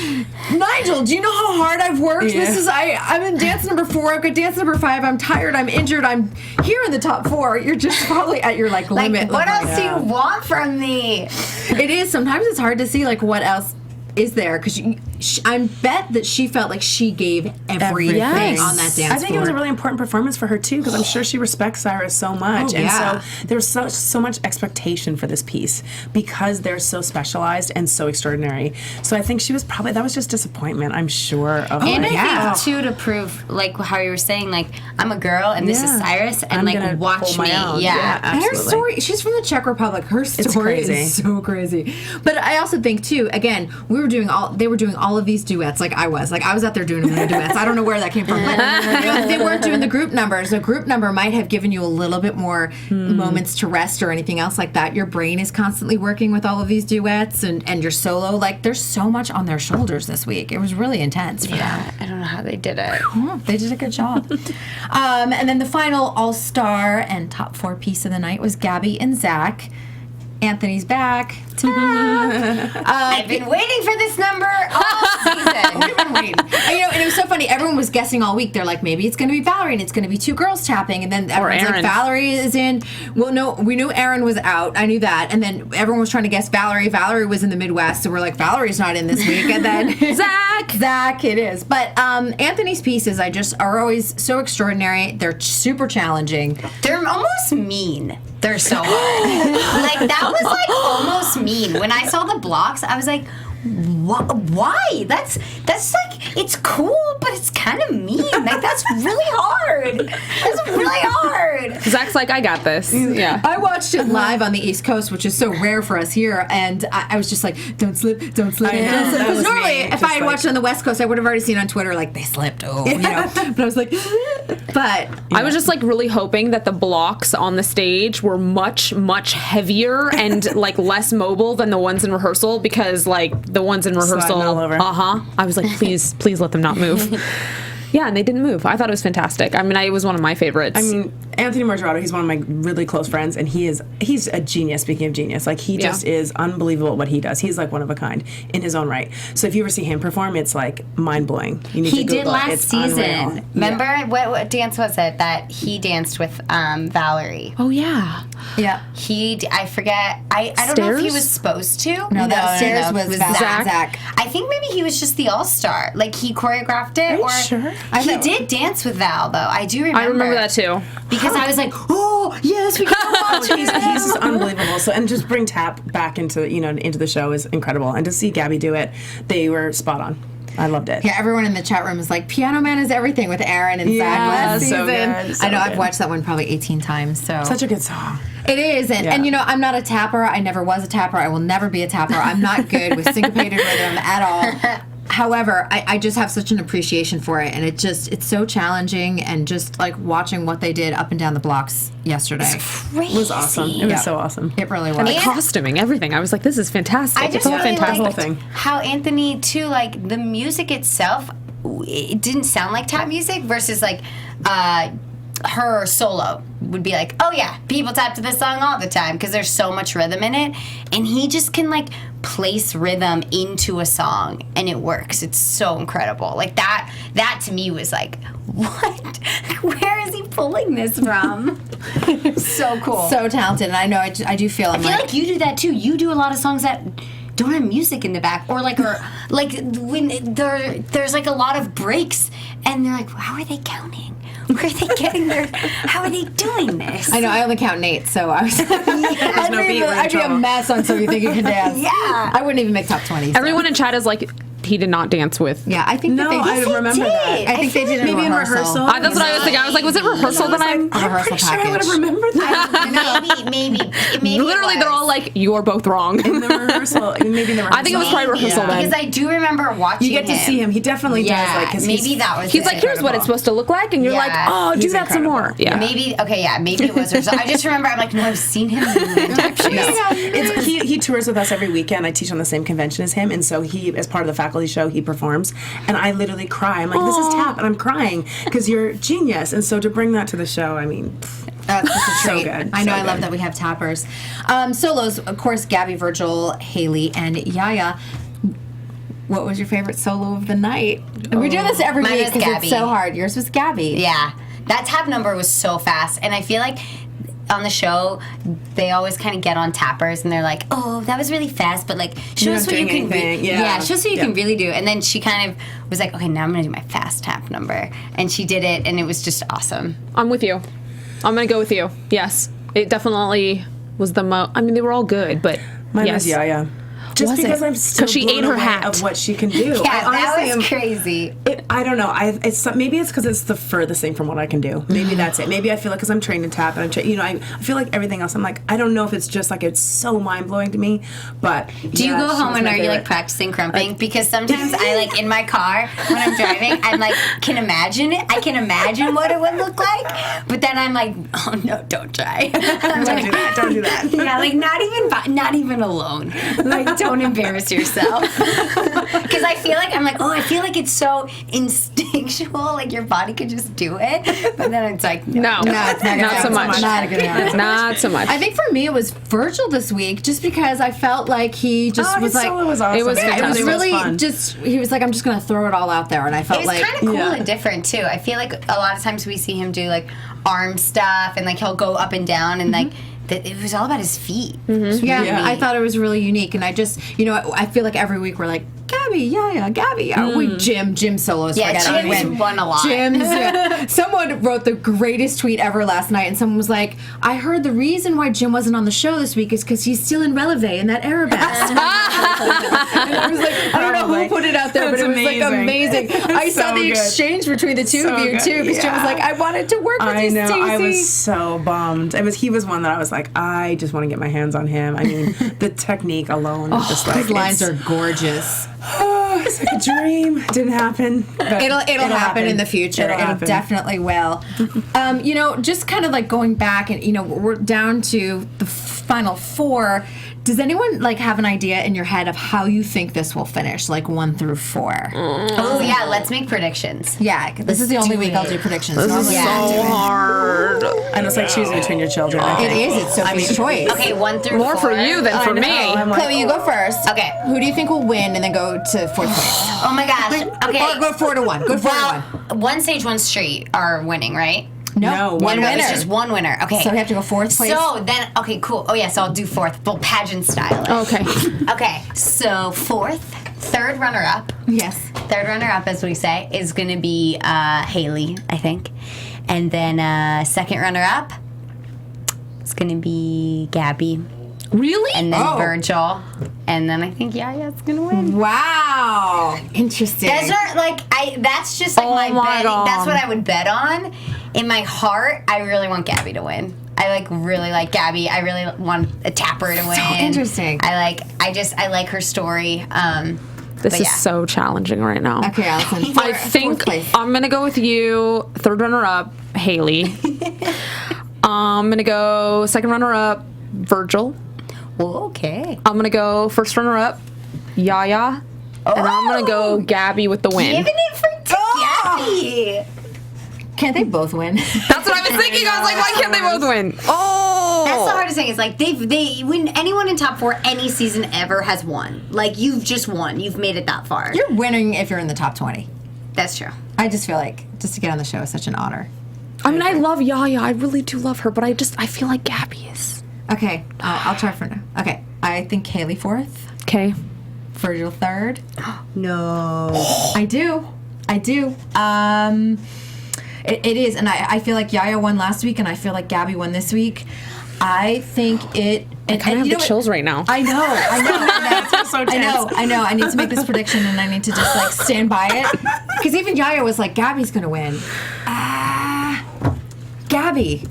Nigel, do you know how hard I've worked? Yeah. I'm in dance number 4. I've got dance number 5. I'm tired. I'm injured. I'm here in the top 4. You're just probably at your limit. What else do you want from me? It is. Sometimes it's hard to see what else is there, because I bet that she felt like she gave everything on that dance floor. I think it was a really important performance for her too, because I'm sure she respects Cyrus so much, so there's so much expectation for this piece because they're so specialized and so extraordinary. So I think that was just disappointment, I'm sure. And I think too, to prove how you were saying, I'm a girl and this is Cyrus, and watch me. Yeah, and her absolutely. story, she's from the Czech Republic. Her story is so crazy. But I also think too, again, they were doing all of these duets I was out there doing duets. I don't know where that came from, but they weren't doing the group numbers. A group number might have given you a little bit more moments to rest or anything else like that. Your brain is constantly working with all of these duets and your solo. There's so much on their shoulders this week. It was really intense for them. I don't know how they did it. They did a good job. And then the final all-star and top 4 piece of the night was Gabby and Zach. Anthony's back. I've been waiting for this number all season. We've been waiting. And it was so funny. Everyone was guessing all week. They're like, maybe it's going to be Valerie, and it's going to be 2 girls tapping. And then everyone's like, Valerie is in. Well, no, we knew Aaron was out. I knew that. And then everyone was trying to guess Valerie. Valerie was in the Midwest, so we're like, Valerie's not in this week. And then Zach, it is. But Anthony's pieces, are always so extraordinary. They're super challenging. They're almost mean. They're so hard. That was almost mean. When I saw the blocks, I was like, why? That's it's cool, but it's kind of mean. That's really hard. That's really hard. Zach's like, I got this. Yeah. I watched it live on the East Coast, which is so rare for us here, and I was just like, don't slip, don't slip. Because normally, if I had watched it on the West Coast, I would have already seen on Twitter, they slipped, But I was like, I was just really hoping that the blocks on the stage were much, much heavier and less mobile than the ones in rehearsal, because the ones in rehearsal, I was like, please let them not move. Yeah, and they didn't move. I thought it was fantastic. It was one of my favorites. Anthony Margerato, he's one of my really close friends, and he's a genius, speaking of genius. He just is unbelievable at what he does. He's one of a kind in his own right. So if you ever see him perform, it's mind-blowing. You need to Google did last it's season. Unreal. Remember, what dance was it that he danced with Valerie? Oh, yeah. Yeah. I forget. I don't know if he was supposed to. No, that stairs was Zach. I think maybe he was just the all-star. He choreographed it. Are you sure? He did dance with Val, though. I do remember. I remember that, too. Because I was like, oh, yes, we can watch He's just unbelievable. So, and just bring tap back into the show is incredible. And to see Gabby do it, they were spot on. I loved it. Yeah, everyone in the chat room is like, Piano Man is everything with Aaron and Zach last season. So good, so I know, good. I've watched that one probably 18 times. So Such a good song. It is, and I'm not a tapper. I never was a tapper. I will never be a tapper. I'm not good with syncopated rhythm at all. However, I just have such an appreciation for it, and it's so challenging, and just like watching what they did up and down the blocks yesterday. Crazy. It was awesome. It was so awesome. It really was. And the costuming, everything. I was like, this is fantastic. I just it's all really fantastic. liked thing. how Anthony too, like the music itself, it didn't sound like tap music versus like her solo would be like, oh yeah, people tap to this song all the time because there's so much rhythm in it, and he just can like place rhythm into a song and it works. It's so incredible. Like that to me was like, what? Where is he pulling this from? So cool. So talented, and I know I do feel. I feel like you do that too. You do a lot of songs that don't have music in the back, or like when there's like a lot of breaks, and they're like, how are they counting? Where are they getting their? How are they doing this? I know. I only count Nate, so I was. I'd be a mess on So You Think You Can Dance. Yeah. I wouldn't even make top 20. So. Everyone in chat is like, he did not dance with. Yeah, I think No, that they I remember that. I think they did Maybe in rehearsal. That's what I was thinking. I was like, was it rehearsal that I'm? A rehearsal Pretty sure I would package. have remembered that. maybe. Literally, they're all like, you're both wrong. in the rehearsal. Maybe in the rehearsal. I think it was probably rehearsal then. because I do remember watching. You get to see him. He definitely Yeah, does. Like, 'cause maybe that was. He's it. like, here's what it's supposed to look like, and you're like, Yeah. oh, do He's that some more. incredible. Yeah. Maybe maybe it was rehearsal. I just remember I'm like, no, I've seen him do tap shoes. He tours with us every weekend. I teach on the same convention as him, and so he, as part of the faculty show, he performs, and I literally cry. I'm like, this is tap, and I'm crying because you're genius. And so to bring that to the show, I mean, That's such a So treat. good, I know. so I love good. that we have tappers. Solos, of course, Gabby, Virgil, Haley, and Yaya. What was your favorite solo of the night? And we do this every Mine week was because Gabby. it's so hard. Yours was Gabby. Yeah, that tap number was so fast, and I feel like on the show they always kind of get on tappers and they're like, "Oh, that was really fast," but like, show You're us not what you doing can. anything. Yeah. show us what you Yeah. can really do. And then she kind of was like, "Okay, now I'm gonna do my fast tap number," and she did it, and it was just awesome. I'm with you. I'm going to go with you. Yes. It definitely was the most. I mean, they were all good, but mine yes. was Yaya. Just Was because it? I'm still 'Cause she blown ate her away hat. of what she can do. Yeah, I honestly that am- was crazy. I don't know. Maybe it's because it's the furthest thing from what I can do. Maybe that's it. Maybe I feel like because I'm trained in tap and I feel like everything else. I'm like, I don't know if it's just like it's so mind blowing to me. But Do you go home and are you like practicing crumping? Because sometimes I like in my car when I'm driving, I'm like can imagine it. I can imagine what it would look like, but then I'm like, oh no, don't try. Don't do that. Don't do that. Yeah, like not even alone. Like don't embarrass yourself. Because I feel like it's so instinctual, like your body could just do it. But then it's like No, it's not not so much. Not gonna happen. Not so much. I think for me it was Virgil this week, just because I felt like he just Oh, was his like, solo was awesome. It was it was fantastic. really fun. just. He was like, I'm just gonna throw it all out there, and I felt It was like kind of cool Yeah. and different too. I feel like a lot of times we see him do like arm stuff and like he'll go up and down and like it was all about his feet. yeah, I thought it was really unique, and I just, I feel like every week we're like, Gabby, Gabby, we Jim solos. Yeah, forget Jim's win. won a lot. Jim's. Someone wrote the greatest tweet ever last night, and someone was like, I heard the reason why Jim wasn't on the show this week is because he's still in Releve in that Arabesque. And I was like, I don't know who Probably. put it out there, but That's it was like amazing. amazing. I saw so the good. exchange between the two of So you good, too, because Jim was yeah. like, I wanted to work with I you, know. Stacey. I was so bummed. He was one that I was like, I just want to get my hands on him. I mean, the technique alone is just like His lines it's- are gorgeous. it's like a dream. Didn't happen. But It'll happen in the future. It'll happen. definitely will. Just kind of like going back, and we're down to the final four. Does anyone like have an idea in your head of how you think this will finish, like 1 through 4? Oh yeah, let's make predictions. Yeah, this is the only week I'll do predictions. This is Normally so I do it. hard. I know it's like choosing between your children. I It think. is. It's Sophie's choice. Okay, 1 through More 4. for you than for know, me. I'm like, Chloe, you go first. Okay. Who do you think will win, and then go to 4th place? Oh my gosh. Okay. Or go 4 to 1. Go 4 to 1. Well, one stage, one street are winning, right? No, one No, winner. it's just one winner. Okay. So we have to go 4th place. So then, okay, cool. Oh yeah, so I'll do 4th, well, pageant style. Okay. Okay, so 4th, third runner-up. Yes. Third runner-up, as we say, is going to be Haley, I think, and then second runner-up is going to be Gabby, Really? and then Oh. Virgil, and then I think Yaya's going to win. Wow. Interesting. Those are like that's just like Oh my my bet. God. That's what I would bet on. In my heart, I really want Gabby to win. I really like Gabby. I really want a tapper to win. interesting. I like her story. This But is yeah. so challenging right now. Okay, Allison. I think I'm gonna go with you. Third runner-up, Haley. I'm gonna go second runner-up, Virgil. Well, okay. I'm gonna go first runner-up, Yaya. And I'm gonna go Gabby with the win. Giving it for Gabby. Can't they both win? That's what I was thinking. I was like, why can't they both win? Oh, That's the hardest thing. Is like they when anyone in top 4 any season ever has won. Like you've just won. You've made it that far. You're winning if you're in the top 20. That's true. I just feel like just to get on the show is such an honor. I mean, I love Yaya. I really do love her, but I feel like Gabby is. Okay, I'll try for now. Okay, I think Haley 4th, Okay. Virgil 3rd. No. I do. It is, and I feel like Yaya won last week, and I feel like Gabby won this week. I think it. I kind of have the chills right now. I know. I know. I need to make this prediction, and I need to just like stand by it, because even Yaya was like, "Gabby's gonna win." Gabby.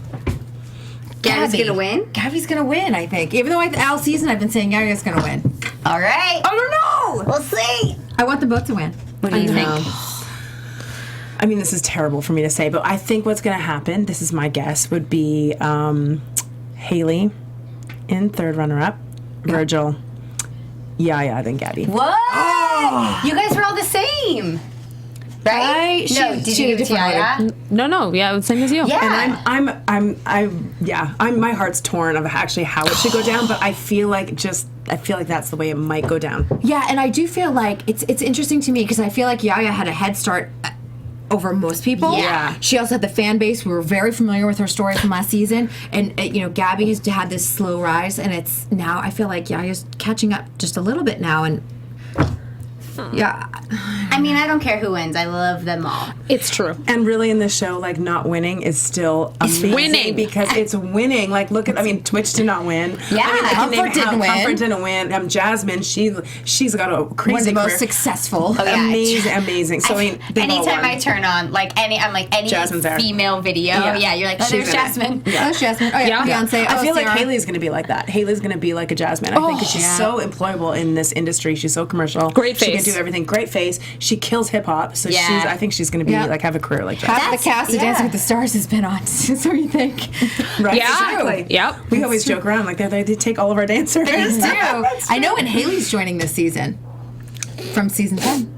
Gabby's gonna win? Gabby's gonna win, I think. Even though all season I've been saying Yaya's gonna win. All right. I don't know. We'll see. I want them both to win. What do you think? I mean, this is terrible for me to say, but I think what's going to happen, this is my guess, would be Haley in third runner-up, Virgil, Yaya, then Gabby. What? Oh. You guys were all the same. Right? No, did you give it to Yaya? No, yeah, same as you. Yeah. And I'm my heart's torn of actually how it should go down, but I feel like that's the way it might go down. Yeah, and I do feel like it's interesting to me because I feel like Yaya had a head start over most people. Yeah. She also had the fan base. We were very familiar with her story from last season, and Gabby has had this slow rise, and it's now I feel like Yaya's catching up just a little bit now, and yeah. I mean, I don't care who wins. I love them all. It's true. And really in this show, like, not winning is still amazing. Winning. Because it's winning. Like, look at, Twitch did not win. Yeah. I mean, I can name Comfort didn't win. Jasmine, she's got a crazy One of the most career. successful. Oh, yeah. Amazing. So, they've all Anytime won. I turn on, any Jasmine's there. female video, Yeah. you're like, oh, She's there's in it. Jasmine. Oh, there's Jasmine. Oh, yeah. Yeah. Beyonce. I feel like Sarah. Haley's going to be like that. Haley's going to be like a Jasmine. I think 'cause she's so employable in this industry. She's so commercial. Great She face. can do everything. Great face. She kills hip hop. So Yeah. I think she's going to be have a career like Half that. the cast of Dancing with the Stars has been on. So you think? Right? Yeah. Exactly. Yep. We always joke around like they take all of our dancers. They do. I know, and Haley's joining this season from season 10.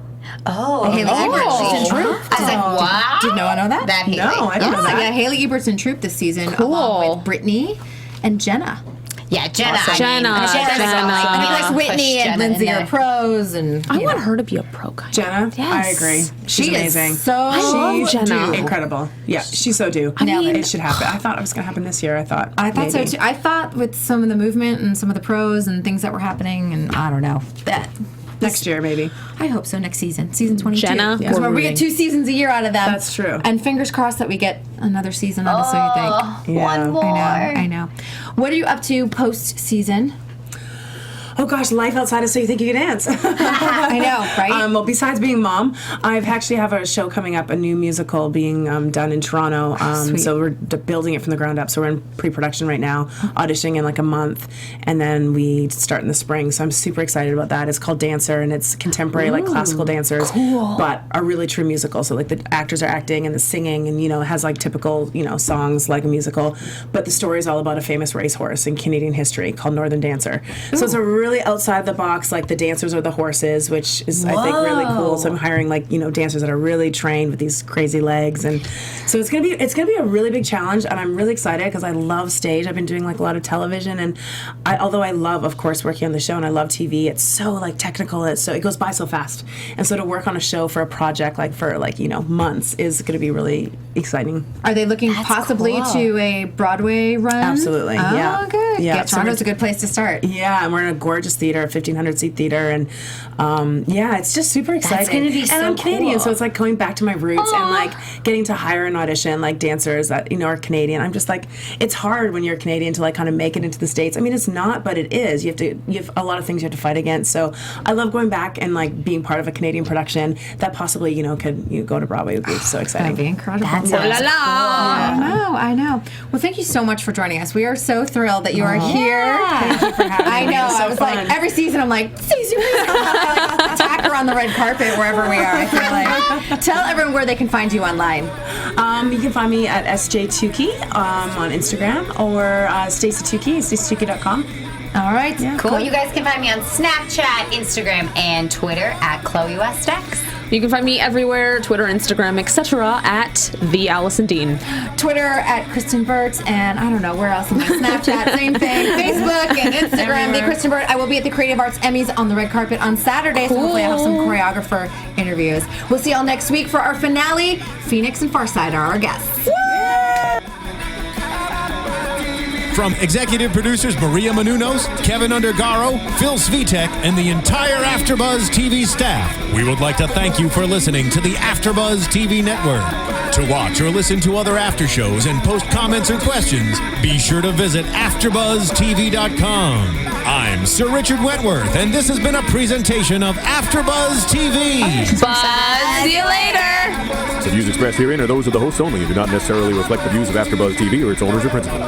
Oh, Haley Ebert. She's in Troop. I was like, wow. Did no one know that? That Haley. No, I didn't know that. Yeah, Haley Ebert's in Troop this season, along with Brittany and Jenna. Yeah, Jenna. Awesome. Jenna. Like Whitney push and Jenna Lindsay in are there. pros, and I want her to be a pro guy. Jenna, I agree. She's She amazing. is so I love Jenna. Incredible. Yeah, she's so due. Nailed it. It should happen. I thought it was going to happen this year. I thought so maybe. too. I thought with some of the movement and some of the pros and things that were happening, and I don't know that. Next year, maybe. I hope so. Next season, season 22. Jenna, Because we're we get 2 seasons a year out of them. That's true. And fingers crossed that we get another season on So You Think. Yeah. One more. I know. What are you up to post season? Oh gosh, life outside of So You Think You Can Dance. I know, right? Well, besides being mom, I've actually have a show coming up, a new musical being done in Toronto. Sweet. So we're building it from the ground up. So we're in pre-production right now, auditioning in like a month, and then we start in the spring. So I'm super excited about that. It's called Dancer, and it's contemporary, like classical dancers, but a really true musical. So like the actors are acting and the singing, and it has like typical songs like a musical, but the story is all about a famous racehorse in Canadian history called Northern Dancer. So it's a really outside the box, like the dancers are the horses, which is I think really cool. So I'm hiring dancers that are really trained with these crazy legs, and so it's gonna be a really big challenge, and I'm really excited because I love stage. I've been doing like a lot of television, and although I love, of course, working on the show, and I love TV, it's so like technical. It goes by so fast, and so to work on a show for a project for months is going to be really exciting. Are they looking possibly to a Broadway run? Absolutely, Oh, yeah. good. Yeah, Yeah, so Toronto's a good place to start. Yeah, and we're in a gorgeous theater, a 1,500-seat theater, and it's just super exciting. gonna be and so I'm Canadian, cool. so it's like going back to my roots and like getting to hire and audition like dancers that are Canadian. I'm just like, it's hard when you're Canadian to like kind of make it into the States. I mean, it's not, but it is. You have a lot of things you have to fight against. So I love going back and like being part of a Canadian production that possibly could go to Broadway. It would be so exciting. That'd be incredible. That sounds La la. I know. Well, thank you so much for joining us. We are so thrilled that you are here. Thank you for having I me. know. It's so I was fun. like, every season, I'm like, Stacey, attack her on the red carpet wherever we are. I feel like. Tell everyone where they can find you online. You can find me at SJ Tookey on Instagram or Stacey Tookey, StaceyTookey.com. All right. Yeah. Cool. You guys can find me on Snapchat, Instagram, and Twitter at Chloe West Dex. You can find me everywhere, Twitter, Instagram, etc. at the Alison Dean. Twitter at Kristyn Burtt, and I don't know where else. Snapchat, same thing. Facebook and Instagram, the Kristyn Burtt. I will be at the Creative Arts Emmys on the red carpet on Saturday, so hopefully I have some choreographer interviews. We'll see y'all next week for our finale. Phoenix and Farside are our guests. From executive producers Maria Menounos, Kevin Undergaro, Phil Svitek, and the entire AfterBuzz TV staff, we would like to thank you for listening to the AfterBuzz TV network. To watch or listen to other after shows and post comments or questions, be sure to visit AfterBuzzTV.com. I'm Sir Richard Wentworth, and this has been a presentation of AfterBuzz TV. Buzz you later! The views expressed herein are those of the hosts only and do not necessarily reflect the views of AfterBuzz TV or its owners or principals.